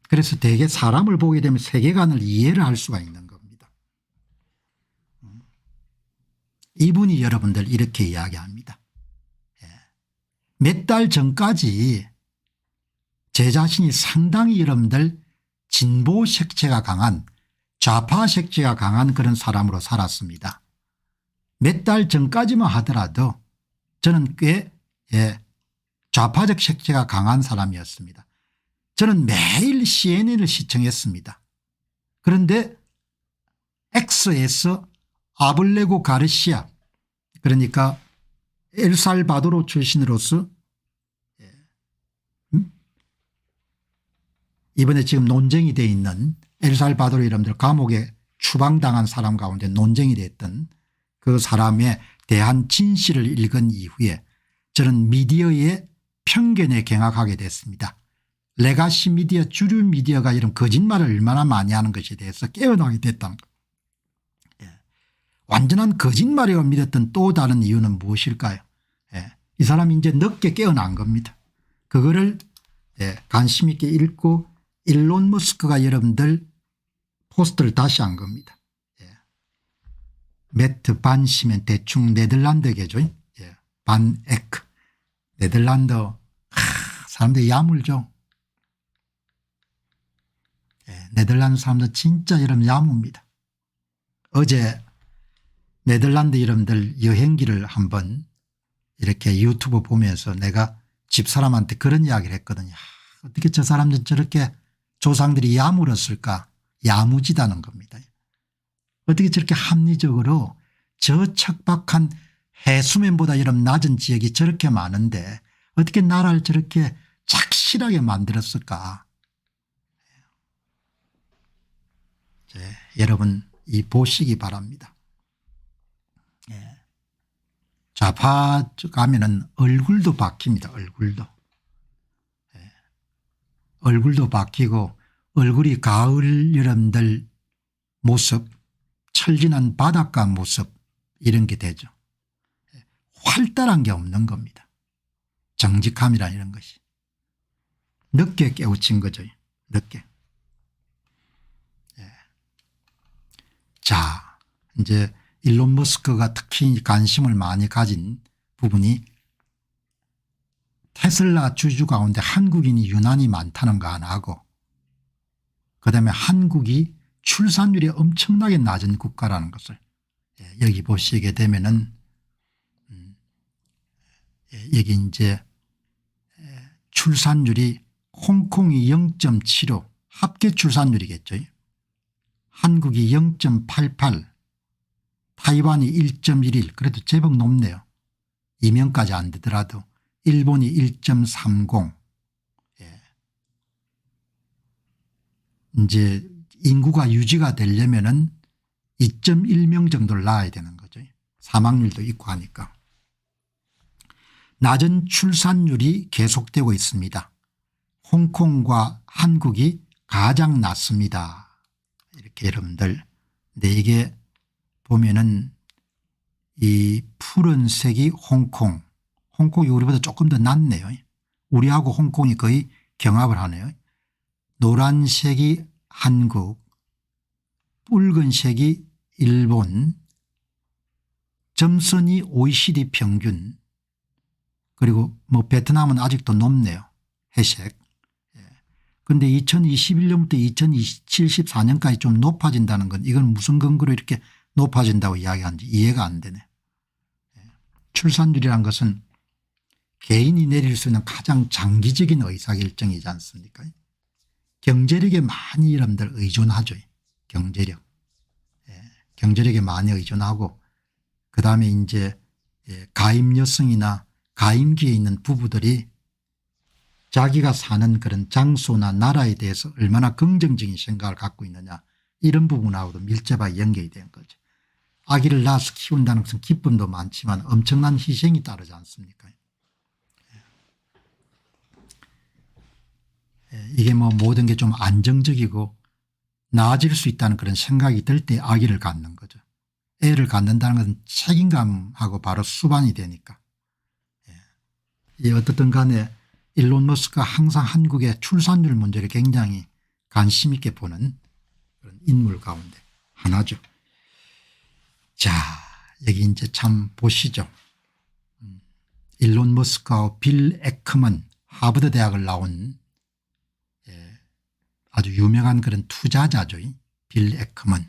그래서 대개 사람을 보게 되면 세계관을 이해를 할 수가 있는 겁니다. 이분이 여러분들 이렇게 이야기합니다. 몇 달 전까지 제 자신이 상당히 여러분들 진보 색채가 강한 좌파 색채가 강한 그런 사람으로 살았습니다. 몇 달 전까지만 하더라도 저는 꽤 좌파적 색채가 강한 사람이었습니다. 저는 매일 CNN을 시청했습니다. 그런데 X에서 아블레고 가르시아 그러니까 엘살바도르 출신으로서 이번에 지금 논쟁이 되어 있는 엘살바도르 여러분들 감옥에 추방당한 사람 가운데 논쟁이 됐던 그 사람에 대한 진실을 읽은 이후에 저는 미디어의 편견에 경악하게 됐습니다. 레가시 미디어 주류 미디어가 이런 거짓말을 얼마나 많이 하는 것에 대해서 깨어나게 됐다는 것. 완전한 거짓말이라고 믿었던 또 다른 이유는 무엇일까요? 이 사람이 이제 늦게 깨어난 겁니다. 그거를 관심 있게 읽고 일론 머스크가 여러분들 포스트를 다시 한 겁니다. 매트 반 씨면 대충 네덜란드계죠. 반 에크 네덜란드 사람들이 야물죠. 네덜란드 사람들 진짜 여러분 야무입니다. 어제 네덜란드 여러분들 여행기를 한번 이렇게 유튜브 보면서 내가 집사람한테 그런 이야기를 했거든요. 어떻게 저 사람들 저렇게 조상들이 야물었을까. 야무지다는 겁니다. 어떻게 저렇게 합리적으로 저 척박한 해수면보다 여러분 낮은 지역이 저렇게 많은데 어떻게 나라를 저렇게 착실하게 만들었을까. 여러분 이 보시기 바랍니다. 좌파 쪽 가면은 얼굴도 바뀝니다. 얼굴도 바뀌고 얼굴이 가을 여러분들 모습 철진한 바닷가 모습 이런 게 되죠. 활달한 게 없는 겁니다. 정직함이란 이런 것이. 늦게 깨우친 거죠. 늦게. 자 이제 일론 머스크가 특히 관심을 많이 가진 부분이 테슬라 주주 가운데 한국인이 유난히 많다는 거 하나하고 그다음에 한국이 출산율이 엄청나게 낮은 국가라는 것을 여기 보시게 되면은 여기 이제 출산율이 홍콩이 0.75 합계 출산율이겠죠. 한국이 0.88 타이완이 1.11 그래도 제법 높네요. 이명까지 안 되더라도 일본이 1.30 이제 인구가 유지가 되려면은 2.1명 정도를 낳아야 되는 거죠. 사망률도 있고 하니까. 낮은 출산율이 계속되고 있습니다. 홍콩과 한국이 가장 낮습니다. 이렇게 여러분들. 근데 이게 보면은 이 푸른색이 홍콩이 우리보다 조금 더 낮네요. 우리하고 홍콩이 거의 경합을 하네요. 노란색이 한국, 붉은색이 일본, 점선이 OECD 평균, 그리고 뭐 베트남은 아직도 높네요. 회색. 그런데 2021년부터 2074년까지 좀 높아진다는 건 이건 무슨 근거로 이렇게 높아진다고 이야기하는지 이해가 안 되네. 출산율이란 것은 개인이 내릴 수 있는 가장 장기적인 의사결정이지 않습니까? 경제력에 많이 여러분들 의존하죠. 경제력. 경제력에 많이 의존하고 그다음에 이제 가임 여성이나 가임기에 있는 부부들이 자기가 사는 그런 장소나 나라에 대해서 얼마나 긍정적인 생각을 갖고 있느냐 이런 부분하고도 밀접하게 연결이 된 거죠. 아기를 낳아서 키운다는 것은 기쁨도 많지만 엄청난 희생이 따르지 않습니까? 이게 뭐 모든 게 좀 안정적이고 나아질 수 있다는 그런 생각이 들 때 아기를 갖는 거죠. 애를 갖는다는 것은 책임감하고 바로 수반이 되니까. 어떻든 간에 일론 머스크가 항상 한국의 출산율 문제를 굉장히 관심 있게 보는 그런 인물 가운데 하나죠. 자, 여기 이제 참 보시죠. 일론 머스크와 빌 에크먼 하버드 대학을 나온 아주 유명한 그런 투자자죠. 빌 에크먼.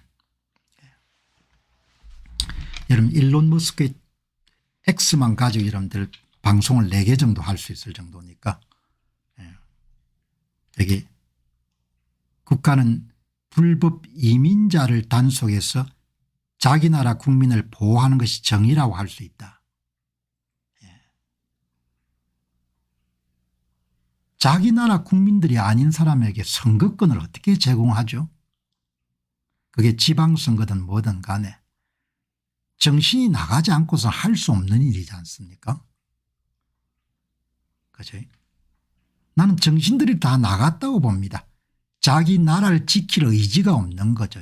여러분 일론 머스크의 X만 가지고 여러분들 방송을 4개 정도 할 수 있을 정도니까 여기 국가는 불법 이민자를 단속해서 자기 나라 국민을 보호하는 것이 정의라고 할 수 있다. 자기 나라 국민들이 아닌 사람에게 선거권을 어떻게 제공하죠? 그게 지방선거든 뭐든 간에 정신이 나가지 않고서 할 수 없는 일이지 않습니까? 그죠? 나는 정신들이 다 나갔다고 봅니다. 자기 나라를 지킬 의지가 없는 거죠.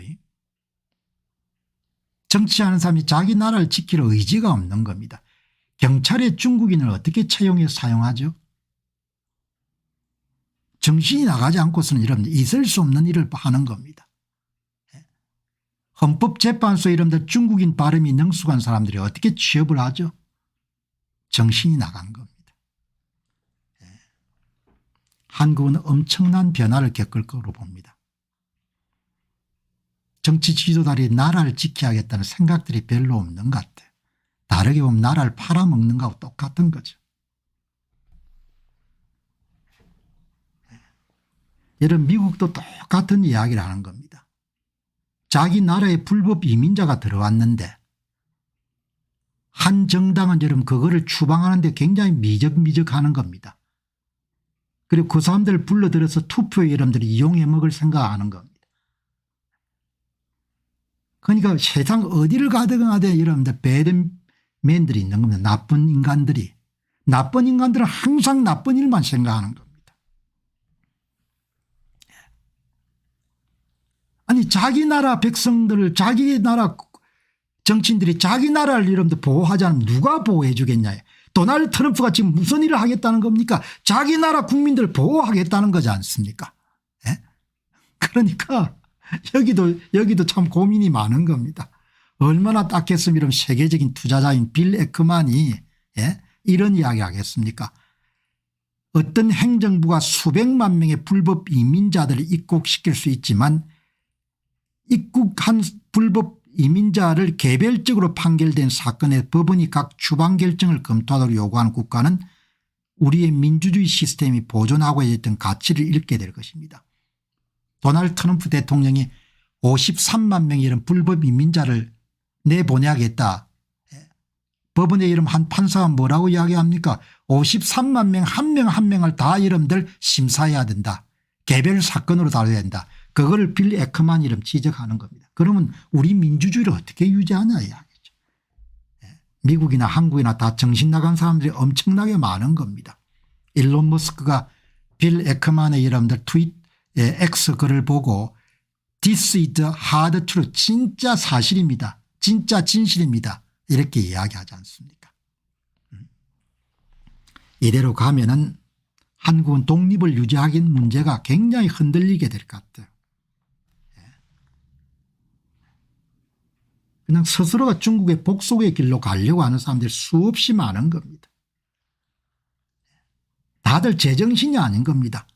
정치하는 사람이 자기 나라를 지킬 의지가 없는 겁니다. 경찰의 중국인을 어떻게 채용해서 사용하죠? 정신이 나가지 않고서는 여러분들 있을 수 없는 일을 하는 겁니다. 헌법재판소에 여러분들 중국인 발음이 능숙한 사람들이 어떻게 취업을 하죠? 정신이 나간 겁니다. 한국은 엄청난 변화를 겪을 거로 봅니다. 정치 지도자들이 나라를 지켜야겠다는 생각들이 별로 없는 것 같아요. 다르게 보면 나라를 팔아먹는 거하고 똑같은 거죠. 여러분 미국도 똑같은 이야기를 하는 겁니다. 자기 나라에 불법 이민자가 들어왔는데 한 정당은 여러분 그거를 추방하는 데 굉장히 미적미적하는 겁니다. 그리고 그 사람들을 불러들여서 투표에 여러분들이 이용해 먹을 생각하는 겁니다. 그러니까 세상 어디를 가든 간에 여러분들 배드맨들이 있는 겁니다. 나쁜 인간들이. 나쁜 인간들은 항상 나쁜 일만 생각하는 겁니다. 아니 자기 나라 백성들을 자기 나라 정치인들이 자기 나라를 여러분들 보호하지 않으면 누가 보호해 주겠냐. 도널드 트럼프가 지금 무슨 일을 하겠다는 겁니까? 자기 나라 국민들을 보호하겠다는 거지 않습니까? 예? 그러니까 여기도 참 고민이 많은 겁니다. 얼마나 딱했으면 이런 세계적인 투자자인 빌 에크만이 이런 이야기 하겠습니까? 어떤 행정부가 수백만 명의 불법 이민자들을 입국시킬 수 있지만 입국한 불법 이민자를 개별적으로 판결된 사건의 법원이 각 추방 결정을 검토하도록 요구하는 국가는 우리의 민주주의 시스템이 보존하고 있던 가치를 잃게 될 것입니다. 도널드 트럼프 대통령이 53만 명의 이런 불법 이민자를 내보내야겠다. 법원의 이름 한 판사가 뭐라고 이야기합니까? 53만 명 한 명 한 명을 다 여러분들 심사해야 된다. 개별 사건으로 다뤄야 된다. 그걸 빌 에크만 이름 지적하는 겁니다. 그러면 우리 민주주의를 어떻게 유지하냐 이야기죠. 미국이나 한국이나 다 정신 나간 사람들이 엄청나게 많은 겁니다. 일론 머스크가 빌 에크만의 여러분들 X 글을 보고 This is the hard truth. 진짜 사실입니다. 진짜 진실입니다. 이렇게 이야기하지 않습니까? 이대로 가면은 한국은 독립을 유지하기는 문제가 굉장히 흔들리게 될 것 같아요. 그냥 스스로가 중국의 복속의 길로 가려고 하는 사람들이 수없이 많은 겁니다. 다들 제정신이 아닌 겁니다.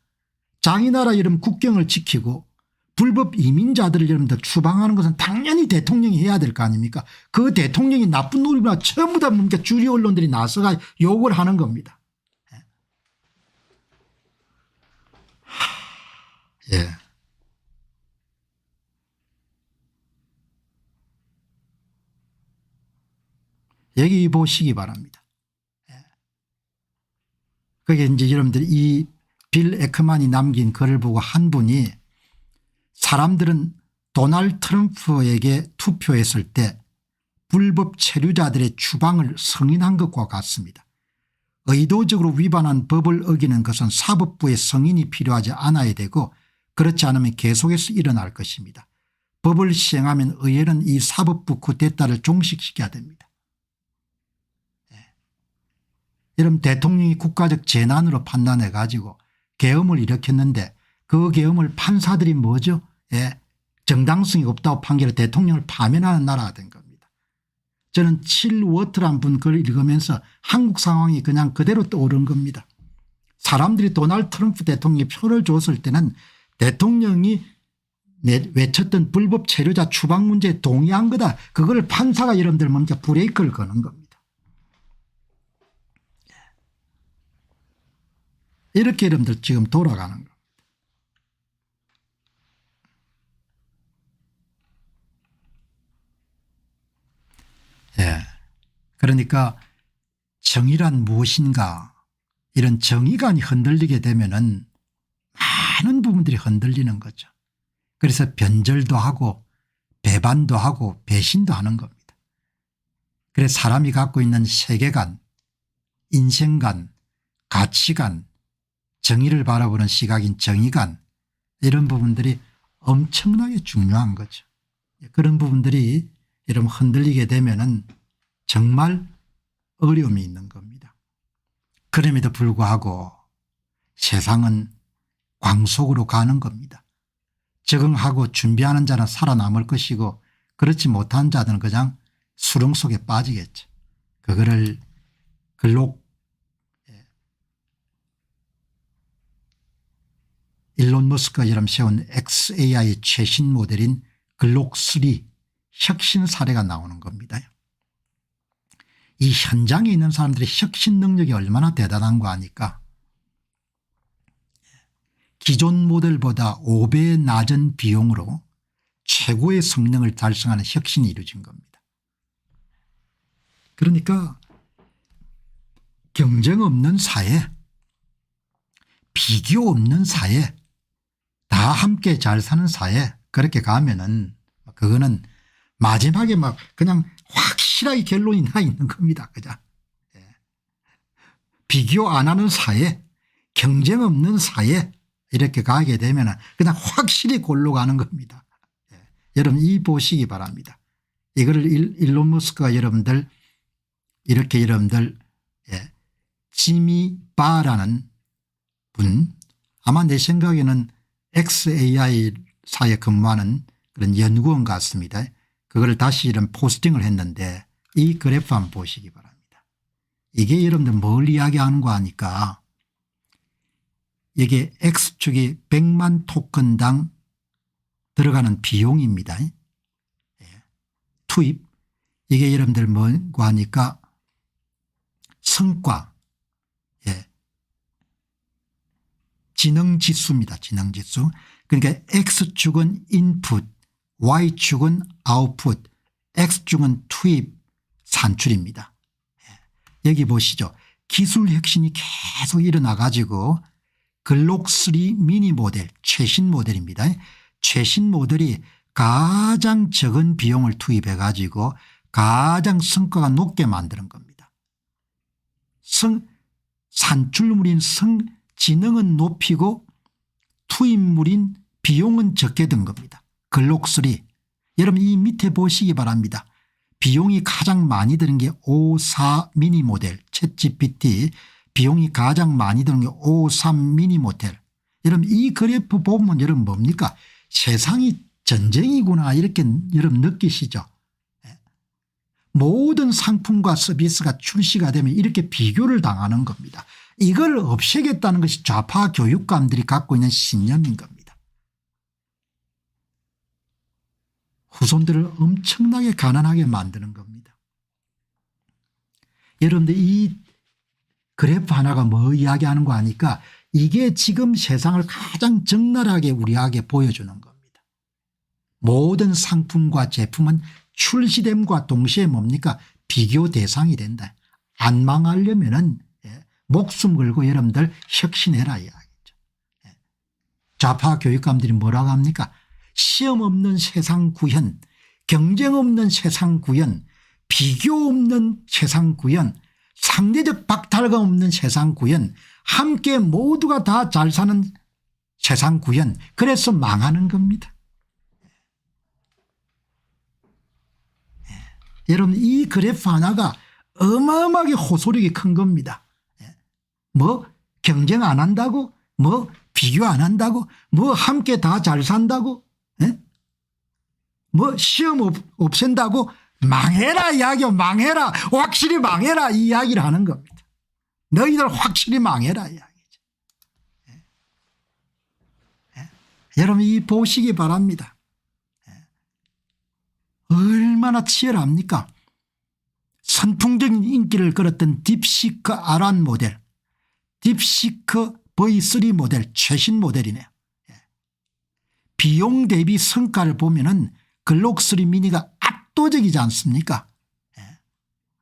자기 나라 이름 국경을 지키고 불법 이민자들을 여러분들 추방하는 것은 당연히 대통령이 해야 될 거 아닙니까? 그 대통령이 나쁜 놈이나 전부 다 뭡니까? 주류 언론들이 나서가 욕을 하는 겁니다. 예. 여기 보시기 바랍니다. 그게 이제 여러분들 이 빌 에크만이 남긴 글을 보고 한 분이 사람들은 도널드 트럼프에게 투표했을 때 불법 체류자들의 추방을 승인한 것과 같습니다. 의도적으로 위반한 법을 어기는 것은 사법부의 승인이 필요하지 않아야 되고 그렇지 않으면 계속해서 일어날 것입니다. 법을 시행하면 의회는 이 사법부 쿠데타를 종식시켜야 됩니다. 여러분 대통령이 국가적 재난으로 판단해 가지고 계엄을 일으켰는데 그 계엄을 판사들이 뭐죠? 예, 정당성이 없다고 판결해 대통령을 파면하는 나라가 된 겁니다. 저는 7워트란 분 글 읽으면서 한국 상황이 그냥 그대로 떠오른 겁니다. 사람들이 도널드 트럼프 대통령이 표를 줬을 때는 대통령이 외쳤던 불법 체류자 추방 문제에 동의한 거다. 그걸 판사가 여러분들 먼저 브레이크를 거는 겁니다. 이렇게 여러분들 지금 돌아가는 겁니다. 예. 그러니까 정의란 무엇인가 이런 정의관이 흔들리게 되면은 많은 부분들이 흔들리는 거죠. 그래서 변절도 하고 배반도 하고 배신도 하는 겁니다. 그래서 사람이 갖고 있는 세계관, 인생관, 가치관, 정의를 바라보는 시각인 정의관 이런 부분들이 엄청나게 중요한 거죠. 그런 부분들이 여러분 흔들리게 되면은 정말 어려움이 있는 겁니다. 그럼에도 불구하고 세상은 광속으로 가는 겁니다. 적응하고 준비하는 자는 살아남을 것이고 그렇지 못한 자들은 그냥 수렁 속에 빠지겠죠. 그거를 글록 일론 머스크가 여러분 세운 XAI의 최신 모델인 글록3 혁신 사례가 나오는 겁니다. 이 현장에 있는 사람들의 혁신 능력이 얼마나 대단한 거 아니까 기존 모델보다 5배 낮은 비용으로 최고의 성능을 달성하는 혁신이 이루어진 겁니다. 그러니까 경쟁 없는 사회, 비교 없는 사회, 다 함께 잘 사는 사회 그렇게 가면은 그거는 마지막에 막 그냥 확실하게 결론이 나 있는 겁니다. 그죠? 예. 비교 안 하는 사회, 경쟁 없는 사회 이렇게 가게 되면은 그냥 확실히 골로 가는 겁니다. 예. 여러분 이 보시기 바랍니다. 이거를 일론 머스크가 여러분들 이렇게 여러분들 예. 지미 바라는 분 아마 내 생각에는 XAI사에 근무하는 그런 연구원 같습니다. 그걸 다시 이런 포스팅을 했는데 이 그래프 한번 보시기 바랍니다. 이게 여러분들 뭘 이야기하는 거 아니까 이게 X축이 100만 토큰당 들어가는 비용입니다. 예. 투입 이게 여러분들 뭐고 하니까 성과 예. 지능지수입니다. 지능지수. 그러니까 X축은 인풋 Y축은 아웃풋 X축은 투입 산출입니다. 여기 보시죠. 기술 혁신이 계속 일어나 가지고 글록3 미니 모델 최신 모델입니다. 최신 모델이 가장 적은 비용을 투입해 가지고 가장 성과가 높게 만드는 겁니다. 산출물인 지능은 높이고 투입물인 비용은 적게 든 겁니다. 글록3 여러분 이 밑에 보시기 바랍니다. 비용이 가장 많이 드는 게 5.4 미니 모델 챗GPT 비용이 가장 많이 드는 게 5.3 미니 모델. 여러분 이 그래프 보면 여러분 뭡니까? 세상이 전쟁이구나 이렇게 여러분 느끼시죠. 모든 상품과 서비스가 출시가 되면 이렇게 비교를 당하는 겁니다. 이걸 없애겠다는 것이 좌파 교육감들이 갖고 있는 신념인 겁니다. 후손들을 엄청나게 가난하게 만드는 겁니다. 여러분들 이 그래프 하나가 뭐 이야기하는 거 아니까 이게 지금 세상을 가장 적나라하게 우리에게 보여주는 겁니다. 모든 상품과 제품은 출시됨과 동시에 뭡니까? 비교 대상이 된다. 안 망하려면은 목숨 걸고 여러분들 혁신해라 이야기죠. 좌파 교육감들이 뭐라고 합니까? 시험 없는 세상 구현, 경쟁 없는 세상 구현, 비교 없는 세상 구현, 상대적 박탈감 없는 세상 구현, 함께 모두가 다 잘 사는 세상 구현. 그래서 망하는 겁니다. 여러분 이 그래프 하나가 어마어마하게 호소력이 큰 겁니다. 뭐 경쟁 안 한다고, 뭐 비교 안 한다고, 뭐 함께 다 잘 산다고, 뭐 시험 없앤다고 망해라 이야기요. 망해라, 확실히 망해라 이 이야기를 하는 겁니다. 너희들 확실히 망해라 이야기죠. 여러분 이 보시기 바랍니다. 얼마나 치열합니까? 선풍적인 인기를 끌었던 딥시크 R1 모델, 딥시크 V3 모델 최신 모델이네요. 비용 대비 성과를 보면은 글록3 미니가 압도적이지 않습니까?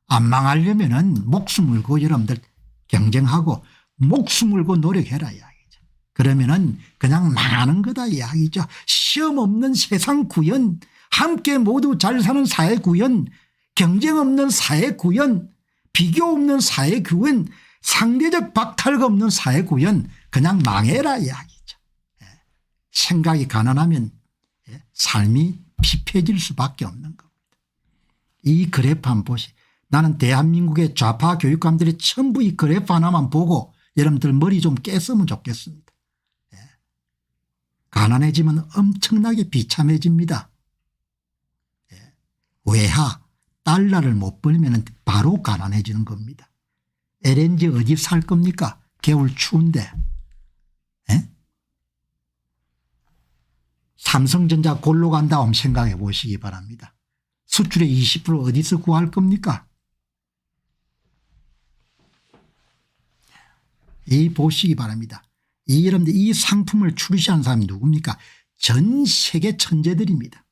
안 망하려면은 목숨 걸고 여러분들 경쟁하고 목숨 걸고 노력해라 이야기죠. 그러면은 그냥 망하는 거다 이야기죠. 시험 없는 세상 구현, 함께 모두 잘 사는 사회 구현, 경쟁 없는 사회 구현, 비교 없는 사회 구현, 상대적 박탈감 없는 사회 구현, 그냥 망해라 이야기죠. 생각이 가난하면 삶이 피폐해질 수밖에 없는 겁니다. 이 그래프 한번 보시. 나는 대한민국의 좌파 교육감들이 전부 이 그래프 하나만 보고 여러분들 머리 좀 깼으면 좋겠습니다. 가난해지면 엄청나게 비참해집니다. 외화 달러를 못 벌면 바로 가난해지는 겁니다. LNG 어디 살 겁니까? 겨울 추운데. 삼성전자 골로 간다 한번 생각해 보시기 바랍니다. 수출의 20% 어디서 구할 겁니까? 이 보시기 바랍니다. 이 여러분들 이 상품을 출시한 사람이 누굽니까? 전 세계 천재들입니다.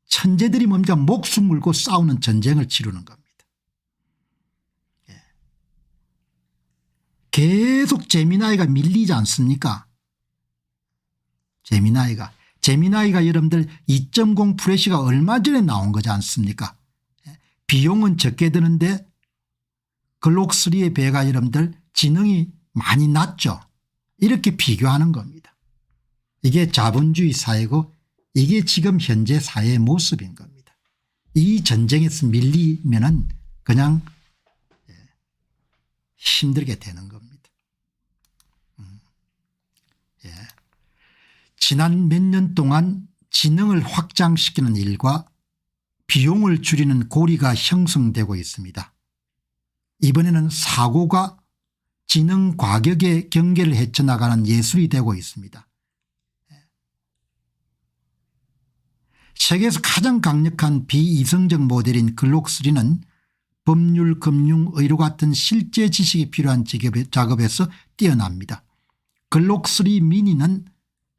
천재들이 뭡니까? 목숨 걸고 싸우는 전쟁을 치르는 겁니다. 계속 제미나이가 밀리지 않습니까? 제미나이가 여러분들 2.0 프레시가 얼마 전에 나온 거지 않습니까? 비용은 적게 드는데 글록3에 비해가 여러분들 지능이 많이 낮죠. 이렇게 비교하는 겁니다. 이게 자본주의 사회고 이게 지금 현재 사회의 모습인 겁니다. 이 전쟁에서 밀리면은 그냥 힘들게 되는 겁니다. 지난 몇 년 동안 지능을 확장시키는 일과 비용을 줄이는 고리가 형성되고 있습니다. 이번에는 사고가 지능 과격의 경계를 헤쳐나가는 예술이 되고 있습니다. 세계에서 가장 강력한 비이성적 모델인 글록3는 법률, 금융, 의료 같은 실제 지식이 필요한 작업에서 뛰어납니다. 글록3 미니는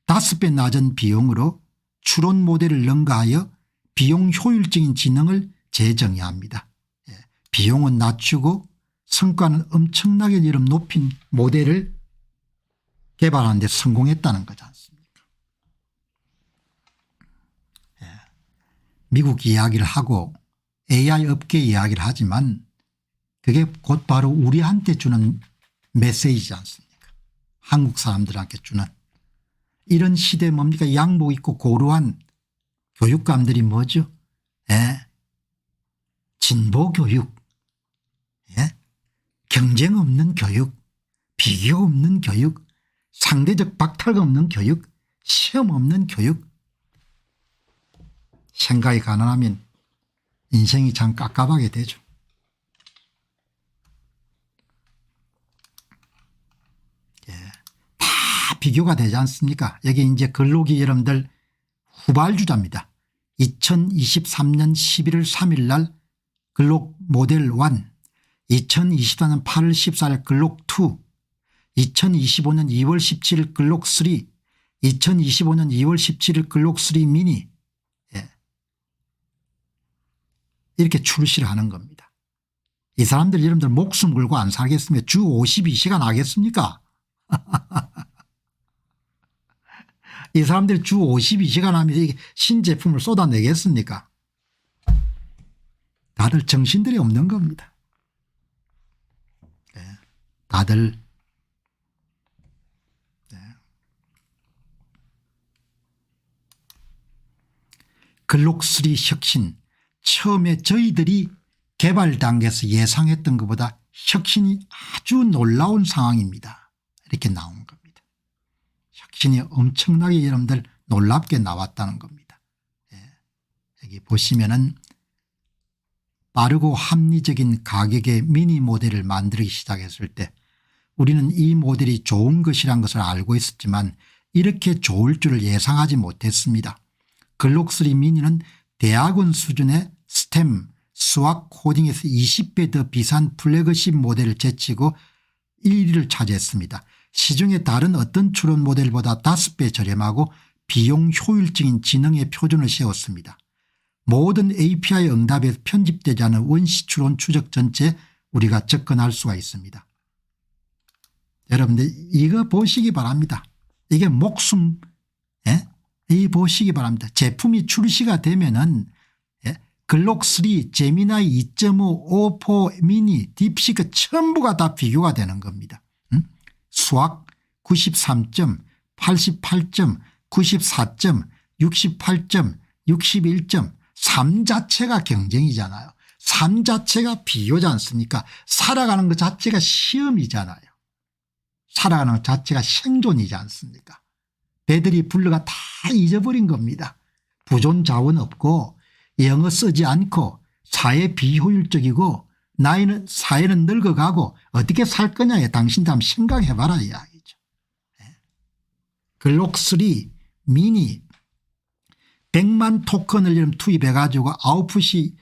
5배 낮은 비용으로 추론 모델을 능가하여 비용 효율적인 지능을 재정의합니다. 비용은 낮추고 성과는 엄청나게 높인 모델을 개발하는 데 성공했다는 거지 않습니까? 미국 이야기를 하고 AI 업계 이야기를 하지만 그게 곧 바로 우리한테 주는 메시지지 않습니까? 한국 사람들한테 주는. 이런 시대에 뭡니까? 양복 입고 고루한 교육감들이 뭐죠? 진보 교육, 경쟁 없는 교육, 비교 없는 교육, 상대적 박탈감 없는 교육, 시험 없는 교육. 생각이 가난하면 인생이 참 깝깝하게 되죠. 예. 다 비교가 되지 않습니까? 여기 이제 근로기 여러분들 후발주자입니다. 2023년 11월 3일 날 근록 모델 1, 2024년 8월 14일 근록 2, 2025년 2월 17일 근록 3, 2025년 2월 17일 근록 3 미니, 예. 이렇게 출시를 하는 겁니다. 이 사람들 여러분들 목숨 걸고 안 살겠으면 주 52시간 하겠습니까? 이 사람들이 주 52시간 하면서 신제품을 쏟아내겠습니까? 다들 정신들이 없는 겁니다. 네. 다들 네. 글록3 혁신, 처음에 저희들이 개발 단계에서 예상했던 것보다 혁신이 아주 놀라운 상황입니다. 이렇게 나온 겁니다. 혁신이 엄청나게 여러분들 놀랍게 나왔다는 겁니다. 예. 여기 보시면은 빠르고 합리적인 가격의 미니 모델을 만들기 시작했을 때 우리는 이 모델이 좋은 것이란 것을 알고 있었지만 이렇게 좋을 줄을 예상하지 못했습니다. 글록3 미니는 대학원 수준의 스템 수학 코딩에서 20배 더 비싼 플래그십 모델을 제치고 1위를 차지했습니다. 시중의 다른 어떤 추론 모델보다 5배 저렴하고 비용 효율적인 지능의 표준을 세웠습니다. 모든 API 응답에 편집되지 않은 원시 추론 추적 전체에 우리가 접근할 수가 있습니다. 여러분들 이거 보시기 바랍니다. 이게 목숨, 예? 이 보시기 바랍니다. 제품이 출시가 되면은 글록3, 제미나이 2.5, O4 미니, 딥시크 전부가 다 비교가 되는 겁니다. 수학 93점, 88점, 94점, 68점, 61점, 3 자체가 경쟁이잖아요. 3 자체가 비교지 않습니까? 살아가는 것 자체가 시험이잖아요. 살아가는 것 자체가 생존이지 않습니까? 배들이 불러가 다 잊어버린 겁니다. 부존 자원 없고 영어 쓰지 않고 사회 비효율적이고 사회는 늙어가고 어떻게 살 거냐에 당신도 한번 생각해봐라 이야기죠. 글록3 미니 100만 토큰을 투입해 가지고 아웃풋이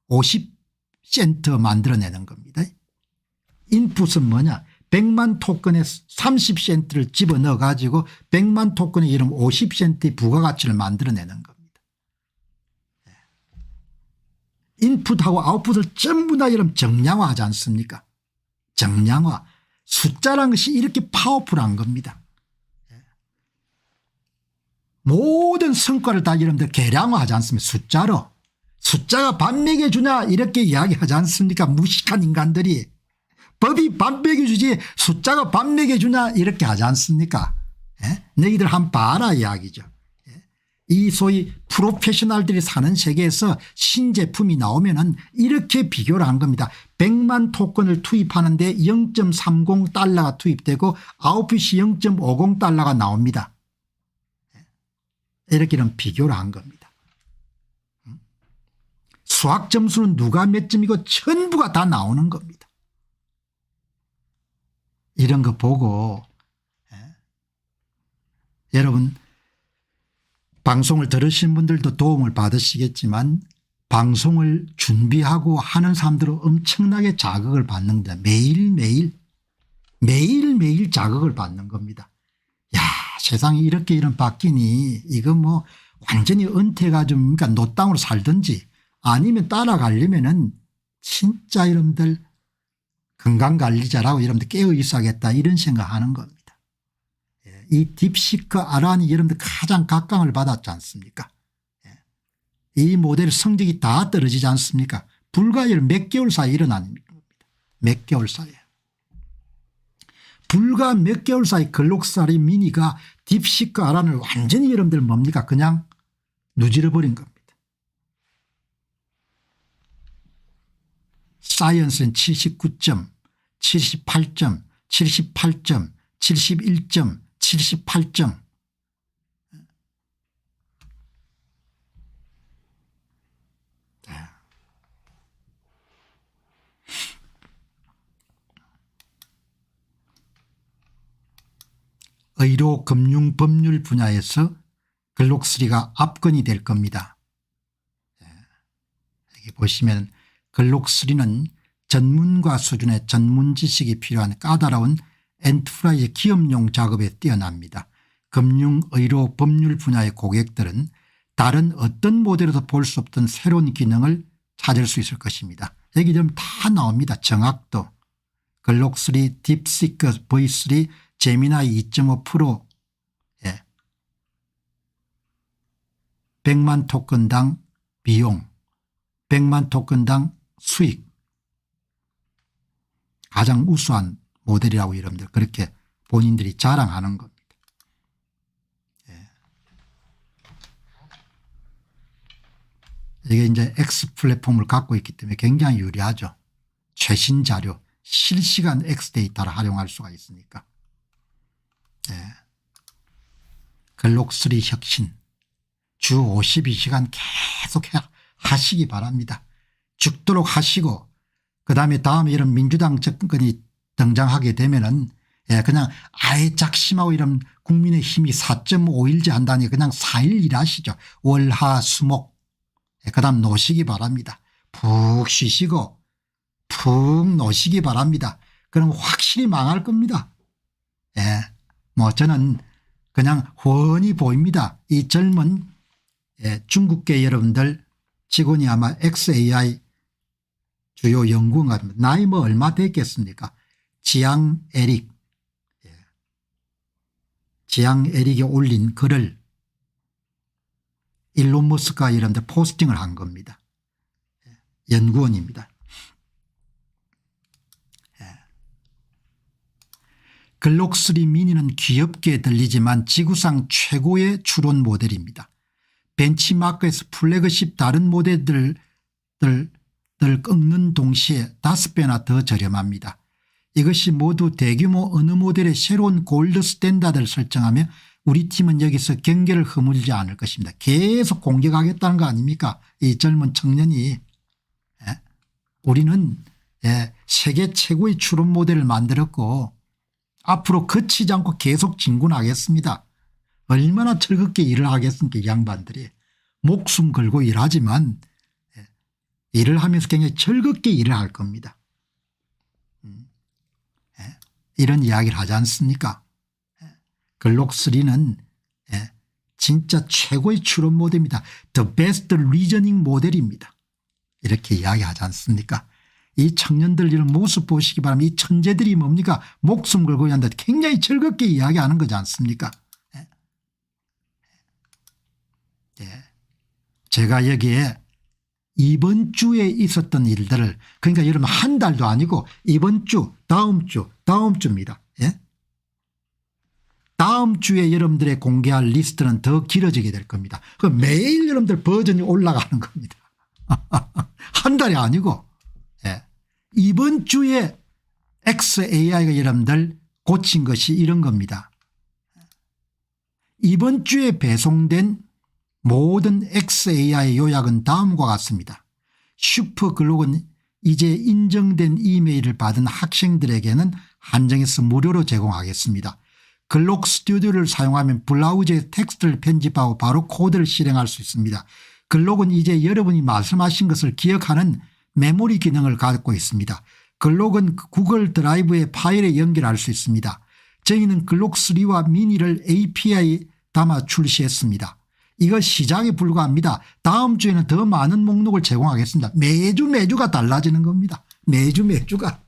50센트 만들어내는 겁니다. 인풋은 뭐냐 100만 토큰에 30센트를 집어넣어 가지고 100만 토큰에 이런 50센트의 부가가치를 만들어내는 겁니다. 인풋하고 아웃풋을 전부 다 이런 정량화하지 않습니까? 정량화. 숫자라는 것이 이렇게 파워풀한 겁니다. 모든 성과를 다 여러분들 계량화하지 않습니까? 숫자로. 숫자가 밥 먹여주냐 이렇게 이야기하지 않습니까? 무식한 인간들이. 법이 밥 먹여주지 숫자가 밥 먹여주냐 이렇게 하지 않습니까? 너희들 한번 봐라 이야기죠. 이 소위 프로페셔널들이 사는 세계에서 신제품이 나오면은 이렇게 비교를 한 겁니다. 100만 토큰을 투입하는데 0.30달러가 투입되고 아웃풋이 0.50달러가 나옵니다. 이렇게는 비교를 한 겁니다. 수학 점수는 누가 몇 점이고 전부가 다 나오는 겁니다. 이런 거 보고 여러분 방송을 들으신 분들도 도움을 받으시겠지만 방송을 준비하고 하는 사람들은 엄청나게 자극을 받는다. 매일매일 자극을 받는 겁니다. 야 세상이 이렇게 이런 바뀌니 이거 뭐 완전히 은퇴가 좀 그러니까 노땅으로 살든지 아니면 따라가려면은 진짜 여러분들 건강관리자라고 여러분들 깨어 있어야겠다 이런 생각하는 겁니다. 이 딥시크 아란이 여러분들 가장 각광을 받았지 않습니까? 이 모델 성적이 다 떨어지지 않습니까? 불과 몇 개월 사이에 일어난 겁니다. 몇 개월 사이에. 불과 몇 개월 사이 글록3 미니가 딥시크 아란을 완전히 여러분들 뭡니까? 그냥 누질러버린 겁니다. 사이언스는 79점, 78점, 78점, 71점, 78점. 의료 금융 법률 분야에서 글록3가 압권이 될 겁니다. 여기 보시면 글록3는 전문가 수준의 전문 지식이 필요한 까다로운 엔터프라이즈 기업용 작업에 뛰어납니다. 금융 의료 법률 분야의 고객들은 다른 어떤 모델에도 볼 수 없던 새로운 기능을 찾을 수 있을 것입니다. 여기 좀 다 나옵니다. 정확도, 글록3, 딥시크 V3, 제미나이 2.5 프로, 100만 토큰당 비용, 100만 토큰당 수익, 가장 우수한 모델이라고 여러분들 그렇게 본인들이 자랑하는 겁니다. 이게 이제 X 플랫폼을 갖고 있기 때문에 굉장히 유리하죠. 최신 자료, 실시간 X 데이터를 활용할 수가 있으니까. 글록3 혁신 주 52시간 계속 하시기 바랍니다. 죽도록 하시고 그다음에 다음에 이런 민주당 정권이 등장하게 되면은 그냥 아예 작심하고 이런 국민의힘이 4.5일제 한다니 그냥 4일 일하시죠. 월화수목. 그다음 노시기 바랍니다. 푹 쉬시고 푹 노시기 바랍니다. 그럼 확실히 망할 겁니다. 뭐 저는 그냥 훤히 보입니다. 이 젊은 중국계 여러분들 직원이 아마 XAI 주요 연구원가 나이 뭐 얼마 됐겠습니까? 지앙 에릭. 지앙 에릭이 올린 글을 일론 머스크가 여러분들 포스팅을 한 겁니다. 연구원입니다. 글록3 미니는 귀엽게 들리지만 지구상 최고의 추론 모델입니다. 벤치마크에서 플래그십 다른 모델들을 꺾는 동시에 5배나 더 저렴합니다. 이것이 모두 대규모 어느 모델의 새로운 골드 스탠다드를 설정하며 우리 팀은 여기서 경계를 허물지 않을 것입니다. 계속 공격하겠다는 거 아닙니까? 이 젊은 청년이. 우리는 세계 최고의 추론 모델을 만들었고 앞으로 그치지 않고 계속 진군하겠습니다. 얼마나 즐겁게 일을 하겠습니까? 이 양반들이. 목숨 걸고 일하지만 일을 하면서 굉장히 즐겁게 일을 할 겁니다. 이런 이야기를 하지 않습니까? 글록3는 진짜 최고의 추론 모델입니다. The best reasoning 모델입니다. 이렇게 이야기하지 않습니까? 이 청년들 이런 모습 보시기 바랍니다. 이 천재들이 뭡니까? 목숨 걸고 한다. 굉장히 즐겁게 이야기하는 거지 않습니까? 제가 여기에 이번 주에 있었던 일들을 그러니까 여러분 한 달도 아니고 이번 주 다음 주입니다. 다음 주에 여러분들의 공개할 리스트는 더 길어지게 될 겁니다. 그 매일 여러분들 버전이 올라가는 겁니다. 한 달이 아니고 이번 주에 XAI가 여러분들 고친 것이 이런 겁니다. 이번 주에 배송된 모든 XAI 요약은 다음과 같습니다. 슈퍼글록은 이제 인정된 이메일을 받은 학생들에게는 한정해서 무료로 제공하겠습니다. 글록 스튜디오를 사용하면 브라우저에 텍스트를 편집하고 바로 코드를 실행할 수 있습니다. 글록은 이제 여러분이 말씀하신 것을 기억하는 메모리 기능을 갖고 있습니다. 글록은 구글 드라이브의 파일에 연결할 수 있습니다. 저희는 글록3와 미니를 API 담아 출시했습니다. 이거 시작에 불과합니다. 다음 주에는 더 많은 목록을 제공하겠습니다. 매주가 달라지는 겁니다. 매주가.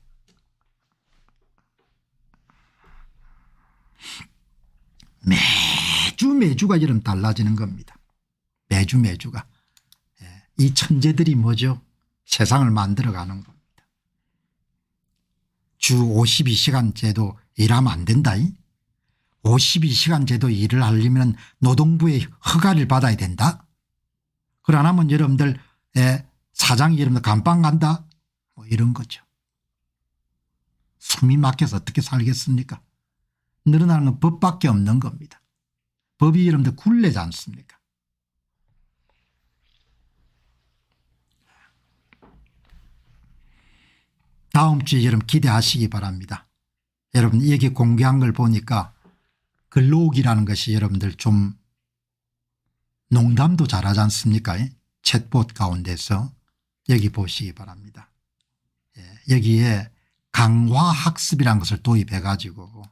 매주가 이런 달라지는 겁니다. 매주가. 이 천재들이 뭐죠? 세상을 만들어가는 겁니다. 주 52시간 제도 일하면 안 된다. 52시간 제도 일을 하려면 노동부의 허가를 받아야 된다. 그걸 안 하면 여러분들 사장이 여러분들 감방 간다. 뭐 이런 거죠. 숨이 막혀서 어떻게 살겠습니까? 늘어나는 건 법밖에 없는 겁니다. 법이 여러분들 굴레지 않습니까? 다음 주에 여러분 기대하시기 바랍니다. 여러분 여기 공개한 걸 보니까 글록이라는 것이 여러분들 좀 농담도 잘하지 않습니까? 챗봇 가운데서 여기 보시기 바랍니다. 여기에 강화학습이라는 것을 도입해 가지고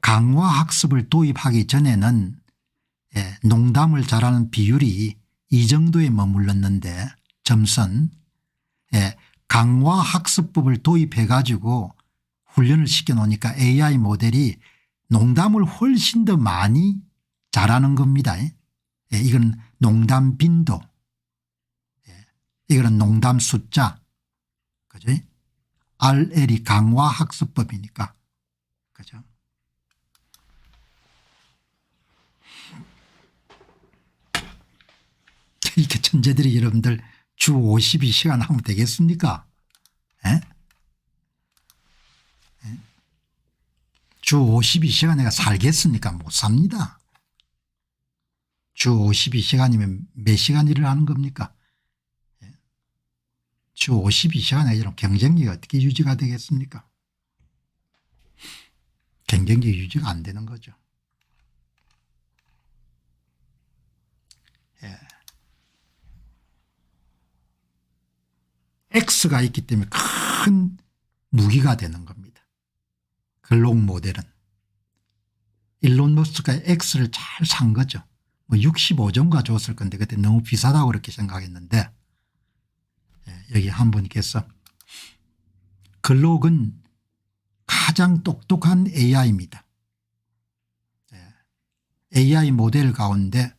강화학습을 도입하기 전에는 농담을 잘하는 비율이 이 정도에 머물렀는데 점선 강화학습법을 도입해 가지고 훈련을 시켜 놓으니까 AI 모델이 농담을 훨씬 더 많이 잘하는 겁니다. 이건 농담 빈도, 이거는 농담 숫자, 그죠? RL이 강화학습법이니까, 그죠? 이렇게 천재들이 여러분들 주 52시간 하면 되겠습니까? 주 52시간 내가 살겠습니까? 못 삽니다. 주 52시간이면 몇 시간 일을 하는 겁니까? 주 52시간에 이런 경쟁력이 어떻게 유지가 되겠습니까? 경쟁력이 유지가 안 되는 거죠. X가 있기 때문에 큰 무기가 되는 겁니다. 글록 모델은. 일론 머스크가 X를 잘 산 거죠. 뭐 65전가 줬을 건데 그때 너무 비싸다고 그렇게 생각했는데 여기 한 분께서 글록은 가장 똑똑한 AI입니다. AI 모델 가운데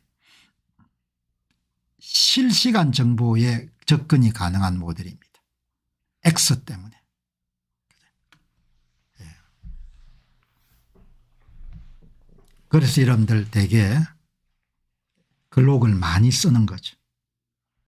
실시간 정보에 접근이 가능한 모델입니다. X 때문에. 그래서 여러분들 대개 글록을 많이 쓰는 거죠.